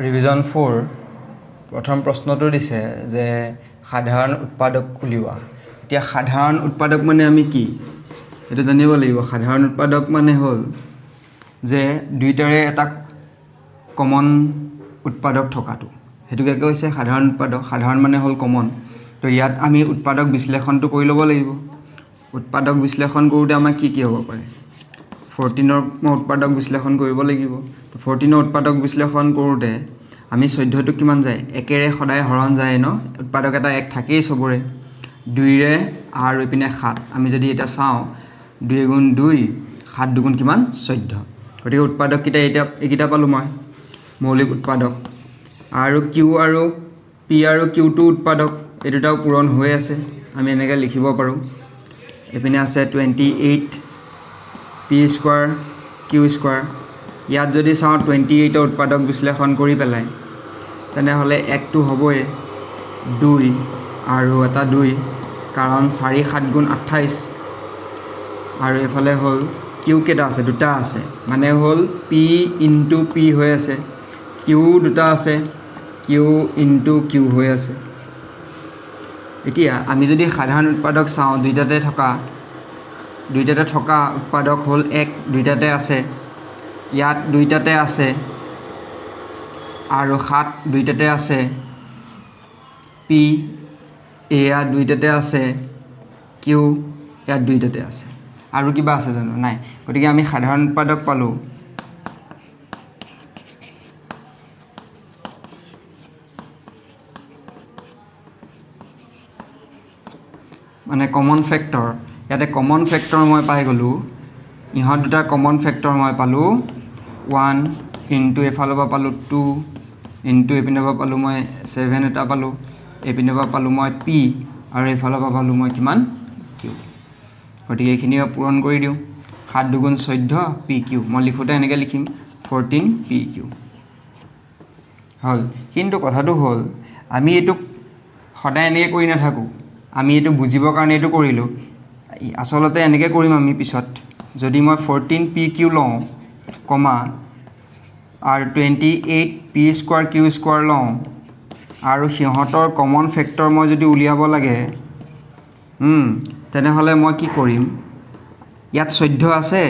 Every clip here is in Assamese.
ৰিভিজন 4 প্ৰথম প্ৰশ্নটো দিছে যে সাধাৰণ উৎপাদক উলিওৱা। এতিয়া সাধাৰণ উৎপাদক মানে আমি কি এটা জানিব লাগিব। সাধাৰণ উৎপাদক মানে হ'ল যে দুইটাৰে এটা কমন উৎপাদক থকাটো, সেইটোকে কৈছে সাধাৰণ উৎপাদক। সাধাৰণ মানে হ'ল কমন। তো ইয়াত আমি উৎপাদক বিশ্লেষণটো কৰি ল'ব লাগিব। উৎপাদক বিশ্লেষণ কৰোঁতে আমাৰ কি কি হ'ব পাৰে? 14ৰ মই উৎপাদক বিশ্লেষণ কৰিব লাগিব। তো 14ৰ উৎপাদক বিশ্লেষণ কৰোঁতে আমি 14টো কিমান যায়? একেৰে সদায় হৰণ যায় ন, উৎপাদক এটা এক থাকেই চবৰে। 2ৰে আৰু এইপিনে 7। আমি যদি এতিয়া চাওঁ 2 গুণ 2 7 দুগুণ কিমান? 14। গতিকে উৎপাদককেইটা এতিয়া এইকেইটা পালোঁ মই, মৌলিক উৎপাদক। আৰু কিউ আৰু পি আৰু কিউটো উৎপাদক, এই দুটাও পূৰণ হৈ আছে। আমি এনেকৈ লিখিব পাৰোঁ। এইপিনে আছে 28 পি স্কোৱাৰ কিউ স্কোৱাৰ। ইয়াত যদি চাওঁ 28ৰ উৎপাদক বিশ্লেষণ কৰি পেলাই তেনেহ'লে একটো হ'বই 2 আৰু এটা 2, কাৰণ 4 7 গুণ 28। আৰু এইফালে হ'ল কিউ কেইটা আছে? দুটা আছে, মানে হ'ল পি ইনটু পি হৈ আছে। কিউ দুটা আছে, কিউ ইনটু কিউ হৈ আছে। এতিয়া আমি যদি সাধাৰণ উৎপাদক চাওঁ, দুইটাতে থকা উৎপাদক হ'ল 1, দুইটাতে আছে। ইয়াত দুইটাতে আছে আৰু 7 দুইটাতে আছে। পি এয়া দুইটাতে আছে, কিউ ইয়াত দুইটাতে আছে। আৰু কিবা আছে জানো? নাই। গতিকে আমি সাধাৰণ উৎপাদক পালোঁ মানে কমন ফেক্টৰ। ইয়াতে কমন ফেক্টৰ মই পাই গ'লোঁ, ইহঁত দুটাৰ কমন ফেক্টৰ মই পালোঁ 1 ইনটু এইফালৰ পৰা পালোঁ 2 ইনটু এইপিনৰ পৰা পালোঁ মই 7 এটা পালোঁ, এইপিনৰ পৰা পালোঁ মই পি আৰু এইফালৰ পৰা পালোঁ মই কিমান? কিউ। গতিকে এইখিনি পূৰণ কৰি দিওঁ। 7 দুগুণ 14 পি কিউ। মই লিখোঁতে এনেকৈ লিখিম 14 পি কিউ হ'ল। কিন্তু কথাটো হ'ল আমি এইটোক সদায় এনেকৈ কৰি নাথাকোঁ। আমি এইটো বুজিবৰ কাৰণে এইটো কৰিলোঁ। আচলতে এনেকৈ কৰিম আমি পিছত। যদি মই 14 পি কিউ লওঁ কমা আৰু 28 পি স্কোৱাৰ কিউ স্কোৱাৰ লওঁ আৰু সিহঁতৰ কমন ফেক্টৰ মই যদি উলিয়াব লাগে তেনেহ'লে মই কি কৰিম? ইয়াত 14 আছে,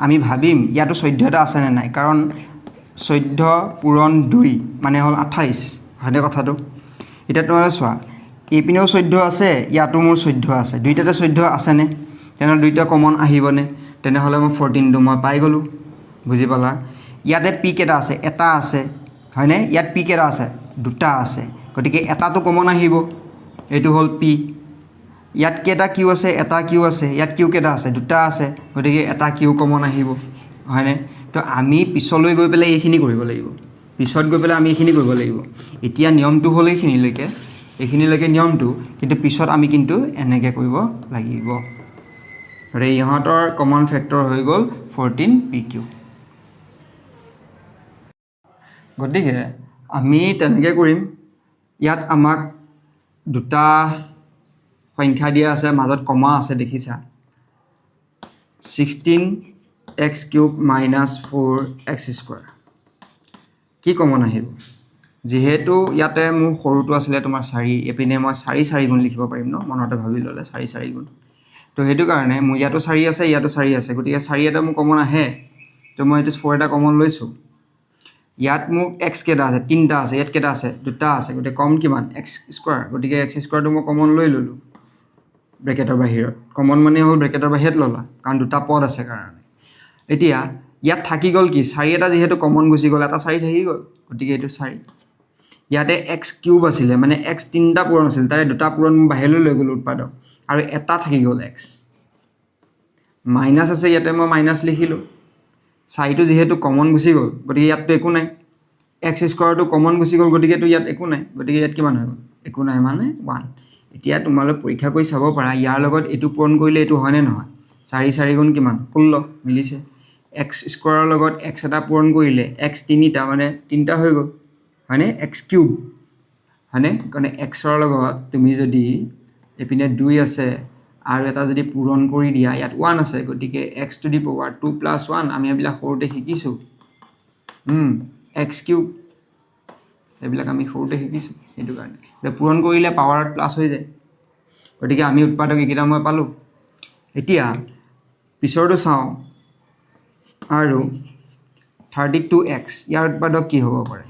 আমি ভাবিম ইয়াতো 14 এটা আছেনে নাই, কাৰণ 14 পূৰণ 2 মানে হ'ল 28, হয়নে কথাটো? এতিয়া তোমালোকে চোৱা, এইপিনেও 14 আছে, ইয়াতো মোৰ 14 আছে, দুইটাতে 14 আছেনে? তেনেহ'লে দুইটা কমন আহিবনে? তেনেহ'লে মই 14টো মই পাই গ'লোঁ। বুজি পালা? ইয়াতে পি কেইটা আছে? এটা আছে, হয়নে? ইয়াত পি কেইটা আছে? দুটা আছে। গতিকে এটাটো কমন আহিব, এইটো হ'ল পি। ইয়াত কেইটা কিউ আছে? এটা কিউ আছে। ইয়াত কিউ কেইটা আছে? দুটা আছে। গতিকে এটা কিউ কমন আহিব, হয়নে? তো আমি পিছলৈ গৈ পেলাই এইখিনি কৰিব লাগিব। পিছত গৈ পেলাই আমি এইখিনি কৰিব লাগিব। এতিয়া নিয়মটো হ'ল এইখিনিলৈকে নিয়মটো, কিন্তু পিছত আমি কিন্তু এনেকৈ কৰিব লাগিব। গতিকে ইহঁতৰ কমন ফেক্টৰ হৈ গ'ল 14 পি কিউ। গতিকে আমি তেনেকৈ কৰিম। ইয়াত আমাক দুটা সংখ্যা দিয়া আছে, মাজত কমা আছে, দেখিছা? 16x³ - 4x square. কি কমন আহিব? যিহেতু ইয়াতে মোৰ সৰুটো আছিলে তোমাৰ 4, এইপিনে মই 4 গুণ লিখিব পাৰিম ন, মনতে ভাবি ল'লে 4 গুণ। তো সেইটো কাৰণে মোৰ ইয়াতো 4 আছে, ইয়াতো 4 আছে। গতিকে 4 এটা মোৰ কমন আহে, তো মই এইটো 4 এটা কমন লৈছোঁ। ইয়াত মোক x কেইটা আছে? 3টা আছে। ইয়াত কেইটা আছে? 2টা আছে। গতিকে কম কিমান? x square. গতিকে x স্কোৱাৰটো মই কমন লৈ ল'লোঁ ব্ৰেকেটৰ বাহিৰত। কমন মানে হ'ল ব্ৰেকেটৰ বাহিৰত ল'লা, কাৰণ দুটা পদ আছে কাৰণে। এতিয়া ইয়াত থাকি গ'ল কি? 4 এটা যিহেতু কমন গুচি গ'ল, এটা 4 থাকি গ'ল, গতিকে এইটো 4। ইয়াতে x³ আছিলে, মানে x 3টা পূৰণ আছিল, তাৰে 2টা পূৰণ বাহিৰলৈ লৈ গ'লোঁ উৎপাদক, আৰু এটা থাকি গ'ল x। মাইনাছ আছে, ইয়াতে মই মাইনাছ লিখিলোঁ। 4টো যিহেতু কমন গুচি গ'ল, গতিকে ইয়াততো একো নাই। x স্কোৱাৰটো কমন গুচি গ'ল, গতিকেতো ইয়াত একো নাই। গতিকে ইয়াত কিমান হৈ গ'ল? একো নাই, মানে 1। এতিয়া তোমালোকে পৰীক্ষা কৰি চাব পাৰা, ইয়াৰ লগত এইটো পূৰণ কৰিলে এইটো হয়নে নহয়? 4 গুণ কিমান? 16 মিলিছে। x স্কোৱাৰৰ লগত x এটা পূৰণ কৰিলে x 3টা, মানে 3টা হৈ গ'ল, হয়নে? x³ হয়নে? কাৰণে xৰ লগত তুমি যদি এইপিনে 2 আছে আৰু এটা যদি পূৰণ কৰি দিয়া, ইয়াত 1 আছে, গতিকে x⁴ 2 + 1 আমি এইবিলাক সৰুতে শিকিছোঁ। x³ সেইবিলাক আমি সৰুতে শিকিছোঁ সেইটো কাৰণে এতিয়া পূৰণ কৰিলে পাৱাৰত প্লাছ হৈ যায় গতিকে আমি উৎপাদক এইকেইটা মই পালোঁ এতিয়া পিছৰটো চাওঁ আৰু 32x ইয়াৰ উৎপাদক কি হ'ব পাৰে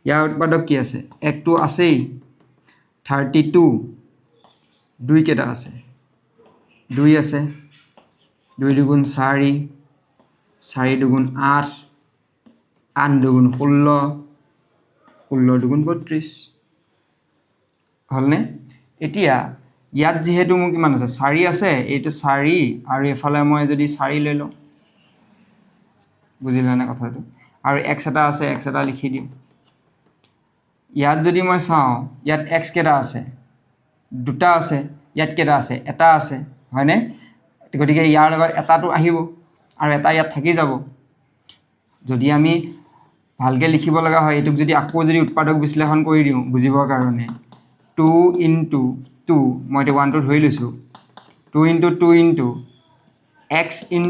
ইয়াৰ উৎপাদক কি আছে একটো আছেই 32 দুই কেইটা আছে 2 আছে 2 দুগুণ 4 4 দুগুণ 8 8 দুগুণ 16 16 দুগুণ 32 হ'লনে এতিয়া ইয়াত যিহেতু মোৰ কিমান আছে 4 আছে এইটো 4 আৰু এফালে মই যদি 4 লৈ লওঁ বুজিলানে কথাটো আৰু x এটা আছে x এটা লিখি দিম ইয়াত যদি মই চাওঁ ইয়াত x কেইটা আছে দুটা আছে ইয়াত কেইটা আছে এটা আছে হয়নে গতিকে ইয়াৰ লগত এটাটো আহিব আৰু এটা ইয়াত থাকি যাব যদি আমি ভালকৈ লিখিব লগা হয় এইটোক যদি আকৌ যদি উৎপাদক বিশ্লেষণ কৰি দিওঁ বুজিবৰ কাৰণে 2 × 2 মই এতিয়া 1টো ধৰি লৈছোঁ 2 × 2 × x ×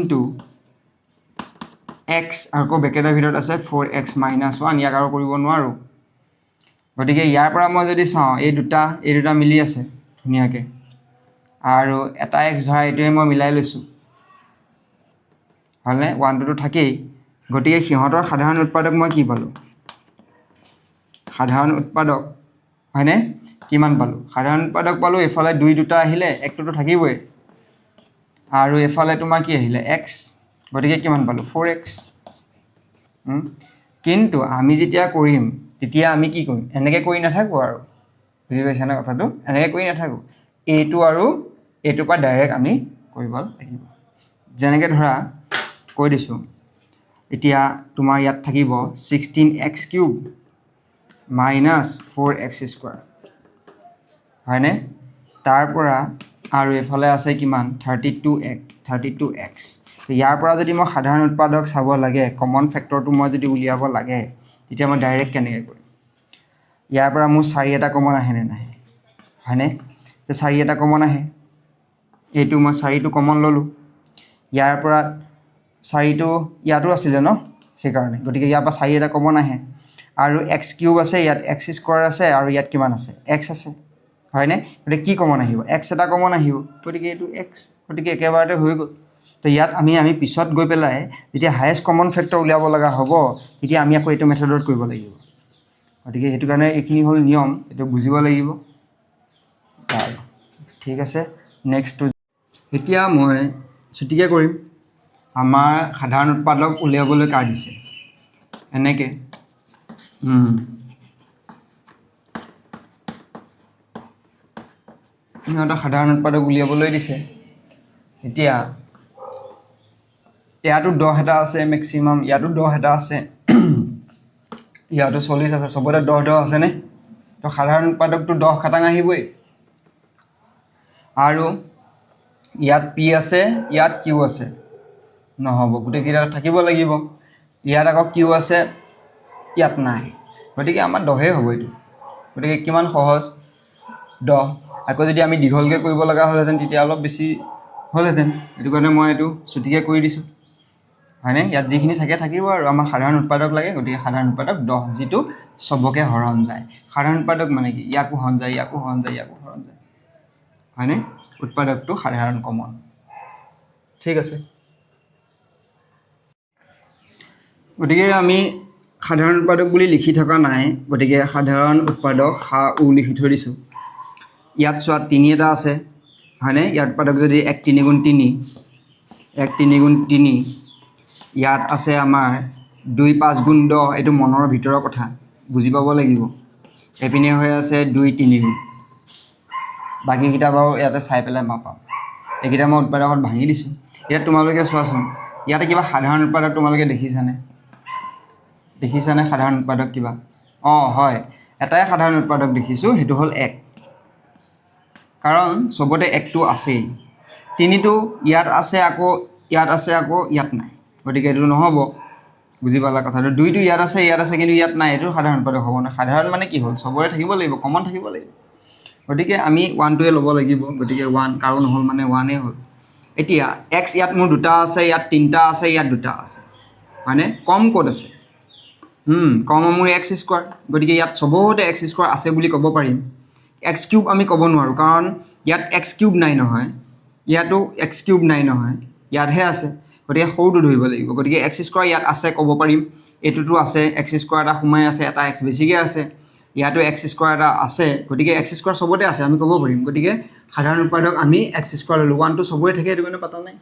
x আকৌ বেকেটৰ ভিতৰত আছে 4x - 1 ইয়াক আৰু কৰিব নোৱাৰোঁ গতিকে ইয়াৰ পৰা মই যদি চাওঁ এই দুটা মিলি আছে ধুনীয়াকৈ আৰু এটা x ধৰা এইটোৱে মই মিলাই লৈছোঁ হ'লনে 1টো থাকেই গতিকে সিহঁতৰ সাধাৰণ উৎপাদক মই কি পালোঁ সাধাৰণ উৎপাদক হয়নে কিমান পালোঁ সাধাৰণ উৎপাদক পালোঁ এফালে 2 আহিলে একটোতো থাকিবই আৰু এফালে তোমাৰ কি আহিলে x গতিকে কিমান পালোঁ 4x কিন্তু আমি যেতিয়া কৰিম তেতিয়া আমি কি কৰিম এনেকৈ কৰি নাথাকোঁ আৰু বুজি পাইছানে কথাটো এনেকৈ কৰি নাথাকোঁ এইটো আৰু এইটোৰ পৰা ডাইৰেক্ট আমি কৰিব লাগিব যেনেকৈ ধৰা কৈ দিছোঁ এতিয়া তোমাৰ ইয়াত থাকিব 16x³ - 4x² হয়নে তাৰ পৰা আৰু এফালে আছে কিমান 32x ইয়াৰ পৰা যদি মই সাধাৰণ উৎপাদক চাব লাগে কমন ফেক্টৰটো মই যদি উলিয়াব লাগে তেতিয়া মই ডাইৰেক্ট কেনেকৈ কৰিম ইয়াৰ পৰা মোৰ 4 এটা কমন আহেনে নাহে হয়নে 4 এটা কমন আহে এইটো মই 4টো কমন ল'লোঁ ইয়াৰ পৰা 4টো ইয়াতো আছিলে ন সেইকাৰণে গতিকে ইয়াৰ পৰা 4 এটা কমন আহে আৰু x³ আছে ইয়াত x² আছে আৰু ইয়াত কিমান আছে x আছে হয়নে গতিকে কি কমন আহিব x এটা কমন আহিব গতিকে এইটো x গতিকে একেবাৰতে হৈ গ'ল তো ইয়াত আমি পিছত গৈ পেলাই যেতিয়া হায়েষ্ট কমন ফেক্টৰ উলিয়াব লগা হ'ব তেতিয়া আমি আকৌ এইটো মেথডত কৰিব লাগিব গতিকে সেইটো কাৰণে এইখিনি হ'ল নিয়ম এইটো বুজিব লাগিব ঠিক আছে নেক্সটটো এতিয়া মই ছুটিকৈ কৰিম আমাৰ সাধাৰণ উৎপাদক উলিয়াবলৈ কাৰ দিছে এনেকৈ সিহঁতক সাধাৰণ উৎপাদক উলিয়াবলৈ দিছে এতিয়া ইয়াতো 10 এটা আছে মেক্সিমাম ইয়াতো 10 এটা আছে ইয়াতো 40 আছে চবতে 10 আছেনে তো সাধাৰণ উৎপাদকটো 10 খাটাং আহিবই আৰু ইয়াত p আছে ইয়াত q আছে নহ'ব গোটেইকেইটা থাকিব লাগিব ইয়াত আকৌ q আছে ইয়াত নাই গতিকে আমাৰ 10 হ'ব এইটো গতিকে কিমান সহজ 10 আকৌ যদি আমি দীঘলকৈ কৰিব লগা হ'লহেঁতেন তেতিয়া অলপ বেছি হ'লহেঁতেন সেইটো কাৰণে মই এইটো ছুটিকৈ কৰি দিছোঁ হয়নে ইয়াত যিখিনি থাকিব আৰু আমাৰ সাধাৰণ উৎপাদক লাগে গতিকে সাধাৰণ উৎপাদক 10 যিটো চবকে হৰণ যায় সাধাৰণ উৎপাদক মানে কি ইয়াকো হৰণ যায় ইয়াকো হৰণ যায় ইয়াকো হৰণ যায় হয়নে উৎপাদকটো সাধাৰণ কমন ঠিক আছে গতিকে আমি সাধাৰণ উৎপাদক বুলি লিখি থকা নাই গতিকে সাধাৰণ উৎপাদক লিখি থৈ দিছোঁ ইয়াত চোৱা 3 এটা আছে হয়নে ইয়াৰ উৎপাদক যদি 1 3 × 3 1 3 × 3 ইয়াত আছে আমাৰ 2 5 × 10 এইটো মনৰ ভিতৰৰ কথা বুজি পাব লাগিব এপিনে হৈ আছে 2 3 গুণ বাকীকেইটা বাৰু ইয়াতে চাই পেলাই মই পাম এইকেইটা মই উৎপাদকত ভাঙি দিছোঁ ইয়াত তোমালোকে চোৱাচোন ইয়াতে কিবা সাধাৰণ উৎপাদক তোমালোকে দেখিছানে সাধাৰণ উৎপাদক কিবা হয় এটাই সাধাৰণ উৎপাদক দেখিছোঁ সেইটো হ'ল 1 কাৰণ চবতে 1টো আছেই 3টো ইয়াত আছে আকৌ ইয়াত নাই গতিকে এইটো নহ'ব বুজি পালা কথাটো 2টো ইয়াত আছে কিন্তু ইয়াত নাই এইটো সাধাৰণ উৎপাদক হ'ব নহয় সাধাৰণ মানে কি হ'ল চবৰে থাকিব লাগিব কমন থাকিব লাগিব গতিকে আমি 1টোৱে ল'ব লাগিব গতিকে 1 কাৰণ হ'ল মানে 1এ হ'ল এতিয়া x ইয়াত মোৰ 2টা আছে ইয়াত 3টা আছে ইয়াত 2টা আছে মানে কম ক'ত আছে কমন মোৰ এক্স স্কোৱাৰ গতিকে ইয়াত চবতে এক্স স্কোৱাৰ আছে বুলি ক'ব পাৰিম এক্স কিউব আমি ক'ব নোৱাৰোঁ কাৰণ ইয়াত এক্স কিউব নাই নহয় ইয়াতো এক্স কিউব নাই নহয় ইয়াতহে আছে গতিকে সৰুটো ধৰিব লাগিব গতিকে এক্স স্কোৱাৰ ইয়াত আছে ক'ব পাৰিম এইটোতো আছে এক্স স্কোৱাৰ এটা সোমাই আছে এটা এক্স বেছিকৈ আছে ইয়াতো এক্স স্কোৱাৰ এটা আছে গতিকে এক্স স্কোৱাৰ চবতে আছে আমি ক'ব পাৰিম গতিকে সাধাৰণ উৎপাদক আমি এক্স স্কোৱাৰ ল'লোঁ ওৱানটো চবৰে থাকে সেইটো কাৰণে পাতা নাই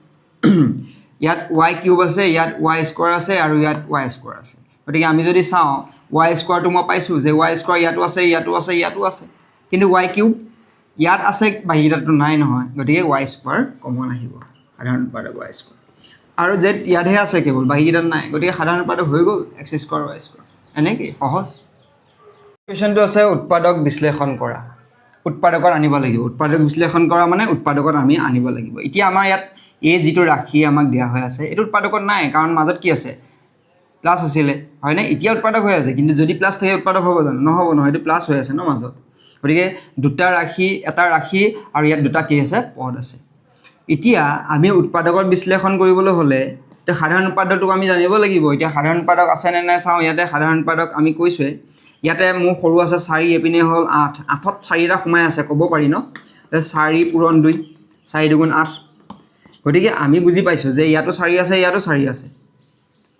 ইয়াত ৱাই কিউব আছে ইয়াত ৱাই স্কোৱাৰ আছে আৰু ইয়াত ৱাই স্কোৱাৰ আছে গতিকে আমি যদি চাওঁ ৱাই স্কোৱাৰটো মই পাইছোঁ যে ৱাই স্কোৱাৰ ইয়াতো আছে ইয়াতো আছে ইয়াতো আছে কিন্তু ৱাই কিউব ইয়াত আছে বাহিৰতো নাই নহয় গতিকে ৱাই স্কোৱাৰ কমন আহিব সাধাৰণ উৎপাদক ৱাই স্কোৱাৰ আৰু জেড ইয়াতহে আছে কেৱল বাহিৰতাত নাই গতিকে সাধাৰণ উৎপাদক হৈ গ'ল এক্স স্কোৱাৰ ৱাই স্কোৱাৰ এনেকৈ সহজ কুৱেশ্যনটো আছে উৎপাদক বিশ্লেষণ কৰা উৎপাদকত আনিব লাগিব উৎপাদক বিশ্লেষণ কৰা মানে উৎপাদকত আমি আনিব লাগিব এতিয়া আমাৰ ইয়াত এই যিটো ৰাশি আমাক দিয়া হৈ আছে এইটো উৎপাদকত নাই কাৰণ মাজত কি আছে প্লাছ আছিলে হয়নে এতিয়া উৎপাদক হৈ আছে কিন্তু যদি প্লাছ থাকে উৎপাদক হ'ব জানো নহ'ব নহয় এইটো প্লাছ হৈ আছে ন মাজত গতিকে দুটা ৰাশি এটা ৰাশি আৰু ইয়াত দুটা কি আছে পদ আছে এতিয়া আমি উৎপাদকত বিশ্লেষণ কৰিবলৈ হ'লে এতিয়া সাধাৰণ উৎপাদকটোক আমি জানিব লাগিব এতিয়া সাধাৰণ উৎপাদক আছেনে নাই চাওঁ ইয়াতে সাধাৰণ উৎপাদক আমি কৈছোঁৱে ইয়াতে মোৰ সৰু আছে 4 এপিনে হ'ল 8 8ত 4 এটা সোমাই আছে ক'ব পাৰি ন 4 পূৰণ 2 4 দুগুণ 8 গতিকে আমি বুজি পাইছোঁ যে ইয়াতো 4 আছে ইয়াতো 4 আছে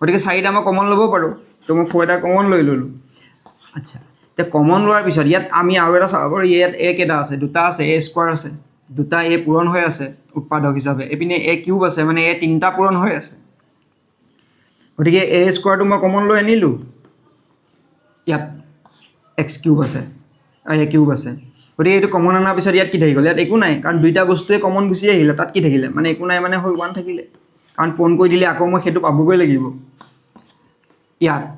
গতিকে 4টা মই কমন ল'ব পাৰোঁ তো মই 4 এটা কমন লৈ ল'লোঁ আচ্ছা এতিয়া কমন লোৱাৰ পিছত ইয়াত আমি আৰু এটা চাব পাৰোঁ ইয়াত এ কেইটা আছে দুটা আছে এ স্কোৱাৰ আছে দুটা এ পূৰণ হৈ আছে উৎপাদক হিচাপে এইপিনে এ কিউব আছে মানে এ 3টা পূৰণ হৈ আছে গতিকে এ স্কোৱাৰটো মই কমন লৈ আনিলোঁ ইয়াত এক্স কিউব আছে এ কিউব আছে গতিকে এইটো কমন অনাৰ পিছত ইয়াত কি থাকি গ'ল ইয়াত একো নাই কাৰণ দুইটা বস্তুৱে কমন গুচি আহিলে তাত কি থাকিলে মানে একো নাই মানে হ'ল 1 থাকিলে কাৰণ পূৰণ কৰি দিলে আকৌ মই সেইটো পাবগৈ লাগিব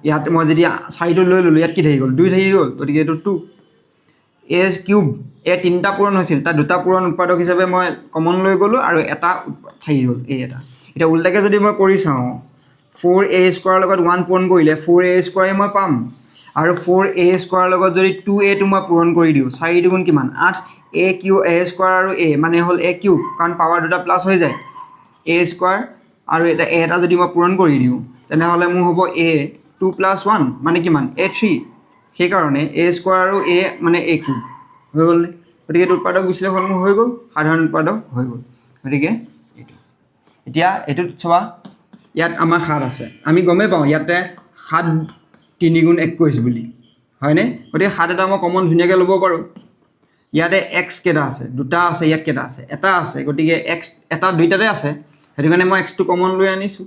ইয়াত মই যদি 4টো লৈ ল'লোঁ ইয়াত কি থাকি গ'ল 2 থাকি গ'ল গতিকে এইটো 2 এ কিউব এ 3টা পূৰণ হৈছিল তাত দুটা পূৰণ উৎপাদক হিচাপে মই কমন লৈ গ'লোঁ আৰু এটা থাকি গ'ল এই এটা এতিয়া উল্টাকৈ যদি মই কৰি চাওঁ 4a স্কোৱাৰৰ লগত 1 পূৰণ কৰিলে 4a স্কোৱাৰে মই পাম আৰু 4a স্কোৱাৰৰ লগত যদি 2aটো মই পূৰণ কৰি দিওঁ 4 দুগুণ কিমান 8 a কিউ a স্কোৱাৰ আৰু a মানে হ'ল a কিউব কাৰণ পাৱাৰ দুটা প্লাছ হৈ যায় a স্কোৱাৰ আৰু এটা a এটা যদি মই পূৰণ কৰি দিওঁ তেনেহ'লে মোৰ হ'ব a 2 + 1 মানে কিমান a 3 সেইকাৰণে a স্কোৱাৰ আৰু a মানে a কিউব হৈ গ'ল গতিকে এইটো উৎপাদক বিশ্লেষণ মোৰ হৈ গ'ল সাধাৰণ উৎপাদক হৈ গ'ল গতিকে এইটো এতিয়া এইটোত চোৱা ইয়াত আমাৰ 7 আছে আমি গমেই পাওঁ ইয়াতে 7 3 গুণ 21 বুলি হয়নে গতিকে 7 এটা মই কমন ধুনীয়াকৈ ল'ব পাৰোঁ ইয়াতে এক্স কেইটা আছে দুটা আছে ইয়াত কেইটা আছে এটা আছে গতিকে এক্স এটা দুইটাতে আছে সেইটো কাৰণে মই এক্সটো কমন লৈ আনিছোঁ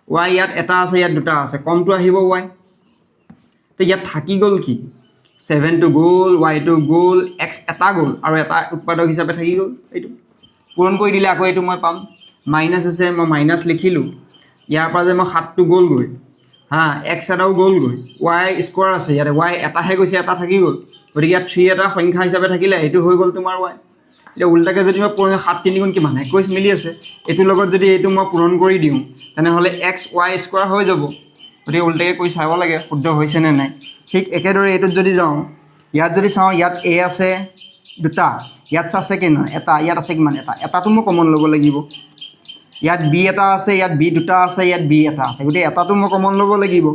ৱাই ইয়াত এটা আছে ইয়াত দুটা আছে কমটো আহিব ৱাই তো ইয়াত থাকি গ'ল কি 7টো গ'ল ৱাইটো গ'ল এক্স এটা গ'ল আৰু এটা উৎপাদক হিচাপে থাকি গ'ল এইটো পূৰণ কৰি দিলে আকৌ এইটো মই পাম মাইনাছ আছে মই মাইনাছ লিখিলোঁ ইয়াৰ পৰা যে মই 7টো গ'লগৈ এক্স এটাও গ'লগৈ ৱাই স্কোৱাৰ আছে ইয়াতে ৱাই এটাহে গৈছে এটা থাকি গ'ল গতিকে ইয়াত 3 এটা সংখ্যা হিচাপে থাকিলে এইটো হৈ গ'ল তোমাৰ ৱাই এতিয়া উল্টাকৈ যদি মই 7 3 গুণ কিমান 21 মিলি আছে এইটোৰ লগত যদি এইটো মই পূৰণ কৰি দিওঁ তেনেহ'লে এক্স ৱাই স্কোৱাৰ হৈ যাব গতিকে উল্টাকৈ কৰি চাব লাগে শুদ্ধ হৈছেনে নাই ঠিক একেদৰে এইটোত যদি যাওঁ ইয়াত যদি চাওঁ ইয়াত এ আছে দুটা ইয়াত আছে কিমান এটা ইয়াত আছে কিমান এটাটো মই কমন ল'ব লাগিব ইয়াত বি এটা আছে ইয়াত বি দুটা আছে ইয়াত বি এটা আছে গতিকে এটাটো মই কমন ল'ব লাগিব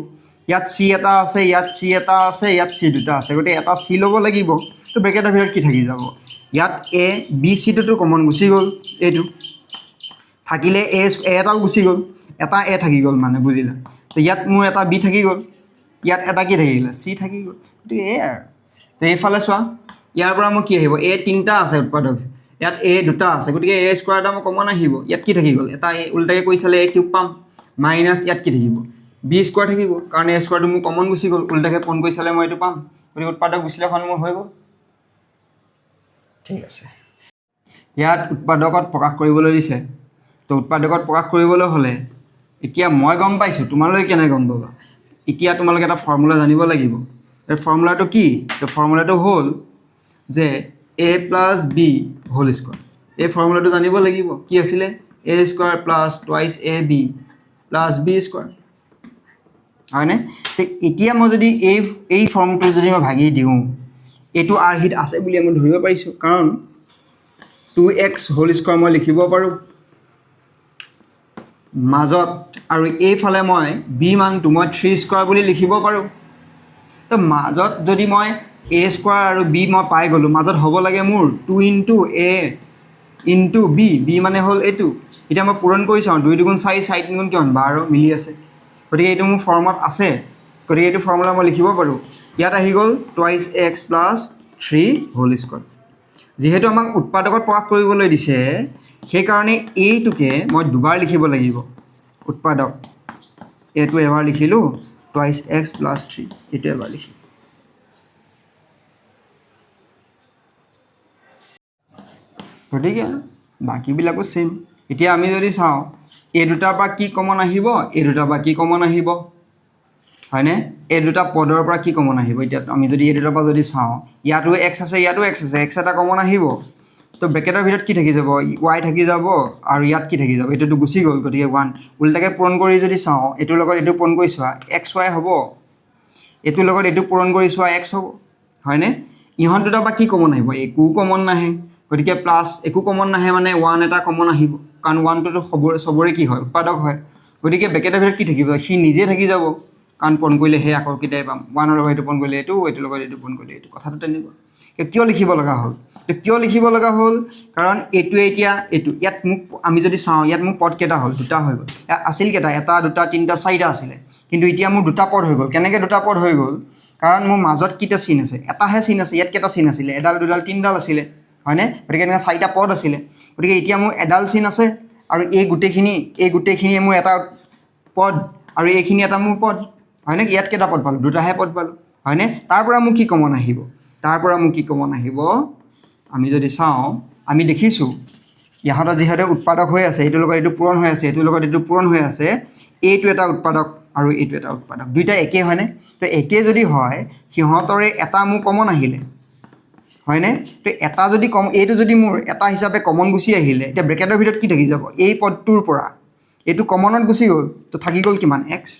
ইয়াত চি এটা আছে ইয়াত চি এটা আছে ইয়াত চি দুটা আছে গতিকে এটা চি ল'ব লাগিব তো ব্ৰেকেটৰ ভিতৰত কি থাকি যাব ইয়াত এ বি চিটোতো কমন গুচি গ'ল এইটো থাকিলে এ এটাও গুচি গ'ল এটা এ থাকি গ'ল মানে বুজিলা তো ইয়াত মোৰ এটা বি থাকি গ'ল ইয়াত এটা কি থাকিলে চি থাকি গ'ল গতিকে এ আৰু তো এইফালে চোৱা ইয়াৰ পৰা মোৰ কি আহিব এ 3টা আছে উৎপাদক ইয়াত এ দুটা আছে গতিকে এ স্কোৱাৰ এটা মোৰ কমন আহিব ইয়াত কি থাকি গ'ল এটা এ উল্টাকৈ কৰি চালে এ কিউব পাম মাইনাছ ইয়াত কি থাকিব বি স্কোৱাৰ থাকিব কাৰণ এ স্কোৱাৰটো মোৰ কমন গুচি গ'ল উল্টাকৈ পোন কৰি চালে মই এইটো পাম গতিকে উৎপাদক বিশ্লেষণ মোৰ হৈ গ'ল ঠিক আছে ইয়াত উৎপাদকত প্ৰকাশ কৰিবলৈ দিছে তো উৎপাদকত প্ৰকাশ কৰিবলৈ হ'লে এতিয়া মই গম পাইছোঁ তোমালোকে কেনে গম পাবা এতিয়া তোমালোকে এটা ফৰ্মুলা জানিব লাগিব এই ফৰ্মুলাটো কি তো ফৰ্মুলাটো হ'ল যে a + b হোল স্কোৱাৰ এই ফৰ্মুলাটো জানিব লাগিব কি আছিলে a square plus twice ab plus b square হয়নে তো এতিয়া মই যদি এই ফৰ্মটো যদি মই ভাগি দিওঁ এইটো আৰ্হিত আছে বুলি আমি ধৰিব পাৰিছোঁ কাৰণ 2x হোল স্কোৱাৰ মই লিখিব পাৰোঁ মাজত আৰু এইফালে মই বি মানটো মই 3 স্কোৱাৰ বুলি লিখিব পাৰোঁ তো মাজত যদি মই এ স্কোৱাৰ আৰু বি মই পাই গ'লোঁ মাজত হ'ব লাগে মোৰ 2 ইনটু এ ইনটু বি মানে হ'ল এইটো এতিয়া মই পূৰণ কৰি চাওঁ 2 দুগুণ 4 4 তিনিগুণ কিমান 12 মিলি আছে গতিকে এইটো মোৰ ফৰ্মত আছে গতিকে এইটো ফৰ্মুলা মই লিখিব পাৰোঁ ইয়াত আহি গ'ল twice x plus 3 whole square যিহেতু আমাক উৎপাদকত প্ৰকাশ কৰিবলৈ দিছে সেইকাৰণে এইটোকে মই দুবাৰ লিখিব লাগিব উৎপাদক এইটো এবাৰ লিখিলোঁ টুৱাইছ এক্স প্লাছ 3 এইটো এবাৰ লিখিলোঁ গতিকে বাকীবিলাকো ছেইম এতিয়া আমি যদি চাওঁ এই দুটাৰ পৰা কি কমন আহিব এই দুটাৰ পৰা কি কমন আহিব হয়নে এই দুটা পদৰ পৰা কি কমন আহিব এতিয়া আমি যদি এই দুটাৰ পৰা যদি চাওঁ ইয়াতো এক্স আছে ইয়াতো এক্স আছে এক্স এটা কমন আহিব তো ব্ৰেকেটৰ ভিতৰত কি থাকি যাব ৱাই থাকি যাব আৰু ইয়াত কি থাকি যাব এইটোতো গুচি গ'ল গতিকে 1 উল্টাকৈ পূৰণ কৰি যদি চাওঁ এইটোৰ লগত এইটো পূৰণ কৰি চোৱা এক্স ৱাই হ'ব এইটোৰ লগত এইটো পূৰণ কৰি চোৱা এক্স হ'ব হয়নে ইহঁত দুটাৰ পৰা কি কমন আহিব একো কমন নাহে গতিকে প্লাছ একো কমন নাহে মানে 1 এটা কমন আহিব কাৰণ 1টোতো চবৰে কি হয় উৎপাদক হয় গতিকে ব্ৰেকেটৰ ভিতৰত কি থাকিব সি নিজে থাকি যাব কাৰণ পূৰণ কৰিলে সেই আখৰকেইটাই পাম 1ৰ লগত এইটো পূৰণ কৰিলে এইটো এইটোৰ লগত এইটো পূৰণ কৰিলে এইটো কথাটো তেনেকুৱা কিয় লিখিব লগা হ'ল কিয় লিখিব লগা হ'ল কাৰণ এইটোৱে এতিয়া এইটো ইয়াত মোক আমি যদি চাওঁ ইয়াত মোৰ পদ কেইটা হ'ল দুটা হৈ গ'ল আছিল কেইটা এটা দুটা তিনিটা চাৰিটা আছিলে কিন্তু এতিয়া মোৰ দুটা পদ হৈ গ'ল কেনেকৈ দুটা পদ হৈ গ'ল কাৰণ মোৰ মাজত কেইটা চিন আছে এটাহে চিন আছে ইয়াত কেইটা চিন আছিলে এডাল দুডাল তিনিডাল আছিলে হয়নে গতিকে এনেকৈ চাৰিটা পদ আছিলে গতিকে এতিয়া মোৰ এডাল চিন আছে আৰু এই গোটেইখিনিয়ে মোৰ এটা পদ আৰু এইখিনি এটা মোৰ পদ হয়নে ইয়াত কেইটা পদ পালোঁ দুটাহে পদ পালোঁ হয়নে তাৰ পৰা মোক কি কমন আহিব আমি যদি চাওঁ আমি দেখিছোঁ ইহঁতৰ যিহেতু উৎপাদক হৈ আছে এইটোৰ লগত এইটো পূৰণ হৈ আছে এইটোৰ লগত এইটো পূৰণ হৈ আছে এইটো এটা উৎপাদক আৰু এইটো এটা উৎপাদক দুইটা একেই হয়নে তো একেই যদি হয় সিহঁতৰে এটা মোৰ কমন আহিলে হয়নে তো এটা যদি এইটো যদি মোৰ এটা হিচাপে কমন গুচি আহিলে এতিয়া ব্ৰেকেটৰ ভিতৰত কি থাকি যাব এই পদটোৰ পৰা এইটো কমনত গুচি গ'ল তো থাকি গ'ল কিমান এক্স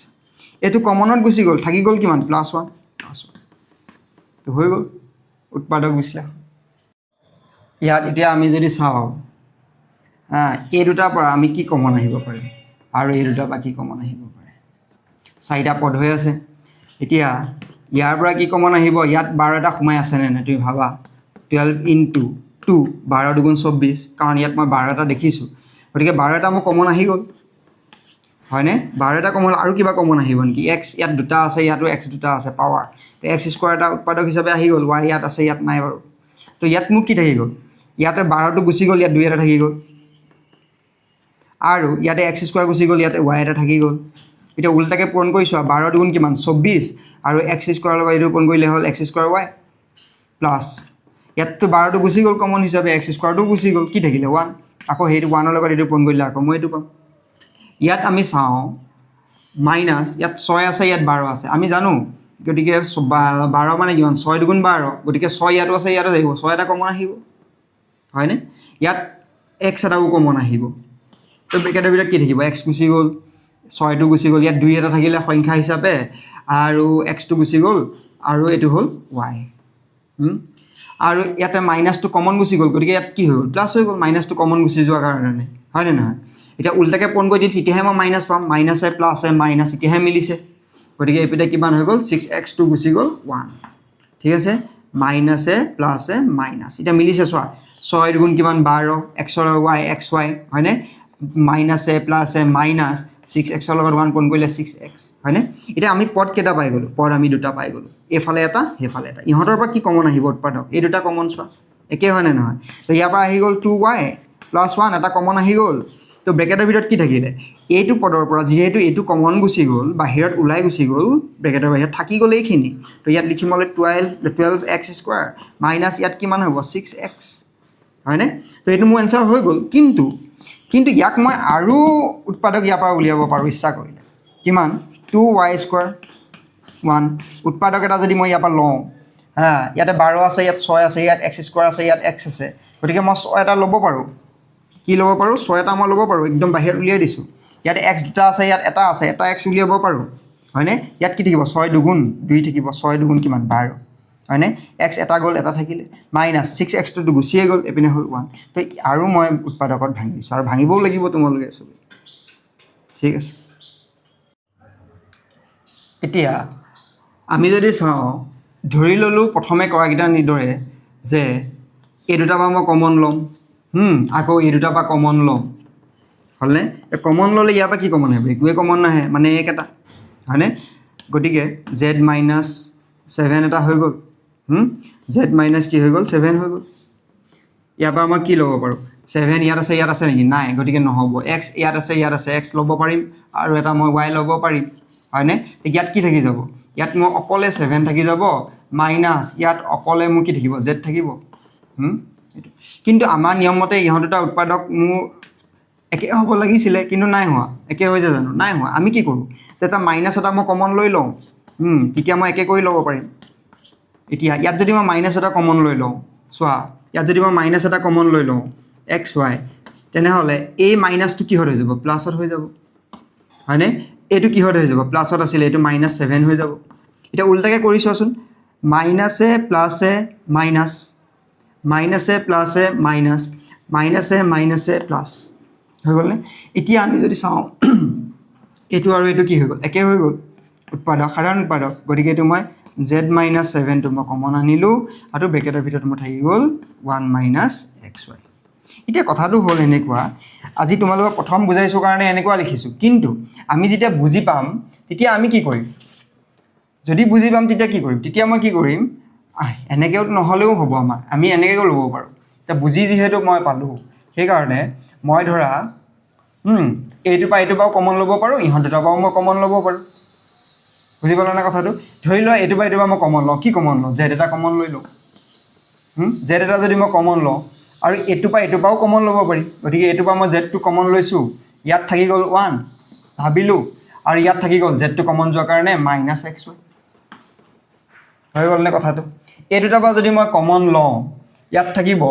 এইটো কমনত গুচি গ'ল থাকি গ'ল কিমান +1 তো হৈ গ'ল উৎপাদক বিশ্লেষণ ইয়াত এতিয়া আমি যদি চাওঁ এই দুটাৰ পৰা আমি কি কমন আহিব পাৰিম আৰু এই দুটাৰ পৰা কি কমন আহিব পাৰে চাৰিটা পদ হৈ আছে এতিয়া ইয়াৰ পৰা কি কমন আহিব ইয়াত 12 এটা সোমাই আছেনে নাই তুমি ভাবা 12 ইনটু 2 12 দুগুণ 24 কাৰণ ইয়াত মই 12 এটা দেখিছোঁ গতিকে 12 এটা মোৰ কমন আহি গ'ল হয়নে 12 এটা কমন আৰু কিবা কমন আহিব নেকি এক্স ইয়াত দুটা আছে ইয়াতো এক্স দুটা আছে পাৱাৰ তো এক্স স্কোৱাৰ এটা উৎপাদক হিচাপে আহি গ'ল ৱাই ইয়াত আছে ইয়াত নাই বাৰু তো ইয়াত মোৰ কি থাকি গ'ল ইয়াতে 12টো গুচি গ'ল ইয়াত 2 এটা থাকি গ'ল আৰু ইয়াতে এক্স স্কোৱাৰ গুচি গ'ল ইয়াতে ৱাই এটা থাকি গ'ল এতিয়া উল্টাকৈ পূৰণ কৰি চোৱা 12 দুগুণ কিমান 24 আৰু এক্স স্কোৱাৰৰ লগত এইটো পূৰণ কৰিলে হ'ল এক্স স্কোৱাৰ ৱাই প্লাছ ইয়াততো 12টো গুচি গ'ল কমন হিচাপে এক্স স্কোৱাৰটো গুচি গ'ল কি থাকিলে 1 আকৌ সেইটো 1ৰ লগত এইটো পূৰণ কৰিলে আকৌ মই এইটো পাম ইয়াত আমি চাওঁ মাইনাছ ইয়াত 6 আছে ইয়াত 12 আছে আমি জানো গতিকে 12 মানে কিমান 6 দুগুণ 12 গতিকে 6 ইয়াতো আছে ইয়াতো আহিব 6 এটা কমন আহিব হয়নে ইয়াত এক্স এটাও কমন আহিব তো ব্ৰেকেটৰ ভিতৰত কি থাকিব এক্স গুচি গ'ল 6টো গুচি গ'ল ইয়াত 2 এটা থাকিলে সংখ্যা হিচাপে আৰু এক্সটো গুচি গ'ল আৰু এইটো হ'ল ৱাই আৰু ইয়াতে মাইনাছটো কমন গুচি গ'ল গতিকে ইয়াত কি হৈ গ'ল প্লাছ হৈ গ'ল মাইনাছটো কমন গুচি যোৱাৰ কাৰণে হয়নে নহয় এতিয়া উল্টাকৈ পূৰণ কৰি দিম তেতিয়াহে মই মাইনাছ পাম মাইনাছে প্লাছে মাইনাছ এতিয়াহে মিলিছে গতিকে এইপিনে কিমান হৈ গ'ল 6x2 গুচি গ'ল 1 ঠিক আছে মাইনাছে প্লাছে মাইনাছ এতিয়া মিলিছে চোৱা 6 দুগুণ কিমান 12 এক্সৰ ৱাই এক্স ৱাই হয়নে মাইনাছে প্লাছে মাইনাছ 6xৰ লগত 1 পূৰণ কৰিলে 6x হয়নে এতিয়া আমি পদ কেইটা পাই গ'লোঁ পদ আমি দুটা পাই গ'লোঁ এইফালে এটা সেইফালে এটা ইহঁতৰ পৰা কি কমন আহিব উৎপাদক এই দুটা কমন চোৱা একে হয়নে নহয় তো ইয়াৰ পৰা আহি গ'ল 2y + 1 এটা কমন আহি গ'ল তো ব্ৰেকেটৰ ভিতৰত কি থাকিলে এইটো পদৰ পৰা যিহেতু এইটো কমন গুচি গ'ল বাহিৰত ওলাই গুচি গ'ল ব্ৰেকেটৰ বাহিৰত থাকি গ'ল এইখিনি তো ইয়াত লিখিম হ'লে 12x স্কোৱাৰ মাইনাছ ইয়াত কিমান হ'ব 6x হয়নে তো এইটো মোৰ এনচাৰ হৈ গ'ল কিন্তু ইয়াক মই আৰু উৎপাদক ইয়াৰ পৰা উলিয়াব পাৰোঁ ইচ্ছা কৰিলে কিমান 2y স্কোৱাৰ 1 উৎপাদক এটা যদি মই ইয়াৰ পৰা লওঁ ইয়াতে 12 আছে ইয়াত 6 আছে ইয়াত x স্কোৱাৰ আছে ইয়াত x আছে গতিকে মই 6 এটা ল'ব পাৰোঁ কি ল'ব পাৰোঁ 6 এটা মই ল'ব পাৰোঁ একদম বাহিৰত উলিয়াই দিছোঁ ইয়াতে x দুটা আছে ইয়াত এটা আছে এটা x উলিয়াব পাৰোঁ হয়নে ইয়াত কি থাকিব 6 দুগুণ 2 থাকিব 6 দুগুণ কিমান 12 হয়নে x এটা গ'ল এটা থাকিলে মাইনাছ 6x2 গুচিয়ে গ'ল এইপিনে হ'ল 1 তো আৰু মই উৎপাদকত ভাঙি দিছোঁ আৰু ভাঙিবও লাগিব তোমালোকে চবেই ঠিক আছে এতিয়া আমি যদি চাওঁ ধৰি ল'লোঁ প্ৰথমে কৰাকেইটা নিদৰে যে এই দুটাৰ পৰা মই কমন ল'ম আকৌ এই দুটাৰ পৰা কমন ল'ম হ'লনে কমন ল'লে ইয়াৰ পৰা কি কমন আহিব একোৱে কমন নাহে মানে এইকেইটা হয়নে গতিকে জেড মাইনাছ 7 এটা হৈ গ'ল জেড মাইনাছ কি হৈ গ'ল 7 হৈ গ'ল ইয়াৰ পৰা মই কি ল'ব পাৰোঁ 7 ইয়াত আছে নেকি নাই গতিকে নহ'ব এক্স ইয়াত আছে এক্স ল'ব পাৰিম আৰু এটা মই ৱাই ল'ব পাৰিম হয়নে ইয়াত কি থাকি যাব ইয়াত মোৰ অকলে 7 থাকি যাব মাইনাছ ইয়াত অকলে মোৰ কি থাকিব জেড থাকিব কিন্তু আমাৰ নিয়মমতে ইহঁত দুটা উৎপাদক মোৰ একে হ'ব লাগিছিলে কিন্তু নাই হোৱা একে হৈছে জানো নাই হোৱা আমি কি কৰোঁ এটা মাইনাছ এটা মই কমন লৈ লওঁ তেতিয়া মই একে কৰি ল'ব পাৰিম এতিয়া ইয়াত যদি মই মাইনাছ এটা কমন লৈ লওঁ চোৱা ইয়াত যদি মই মাইনাছ এটা কমন লৈ লওঁ এক্স ৱাই তেনেহ'লে এই মাইনাছটো কিহত হৈ যাব প্লাছত হৈ যাব হয়নে এইটো কিহত হৈ যাব প্লাছত আছিলে এইটো -7 হৈ যাব এতিয়া উল্টাকৈ কৰি চোৱাচোন মাইনাছে প্লাছে মাইনাছ মাইনাছে প্লাছে মাইনাছ মাইনাছে প্লাছ হৈ গ'লনে এতিয়া আমি যদি চাওঁ এইটো আৰু এইটো কি হৈ গ'ল একে হৈ গ'ল উৎপাদক সাধাৰণ উৎপাদক গতিকে এইটো মই z-7টো মই কমন আনিলোঁ আৰু ব্ৰেকেটৰ ভিতৰত মোৰ থাকি গ'ল 1 - xy এতিয়া কথাটো হ'ল এনেকুৱা আজি তোমালোকক প্ৰথম বুজাইছোঁ কাৰণে এনেকুৱা লিখিছোঁ কিন্তু আমি যেতিয়া বুজি পাম তেতিয়া আমি কি কৰিম যদি বুজি পাম তেতিয়া কি কৰিম তেতিয়া মই কি কৰিম এনেকৈও নহ'লেও হ'ব আমাৰ আমি এনেকৈও ল'ব পাৰোঁ এতিয়া বুজি যিহেতু মই পালোঁ সেইকাৰণে মই ধৰা এইটোৰ পৰা এইটোৰ পৰাও কমন ল'ব পাৰোঁ ইহঁত দুটাৰ পৰাও মই কমন ল'ব পাৰোঁ বুজি পালা না কথাটো ধৰি লোৱা এইটোৰ পৰা মই কমন লওঁ কি কমন লওঁ জেড এটা কমন লৈ লওঁ জেড এটা যদি মই কমন লওঁ আৰু এইটোৰ পৰাও কমন ল'ব পাৰি গতিকে এইটোৰ পৰা মই জেডটো কমন লৈছোঁ ইয়াত থাকি গ'ল 1 ভাবিলোঁ আৰু ইয়াত থাকি গ'ল জেডটো কমন যোৱাৰ কাৰণে -xy হৈ গ'লনে কথাটো এই দুটাৰ পৰা যদি মই কমন লওঁ ইয়াত থাকিব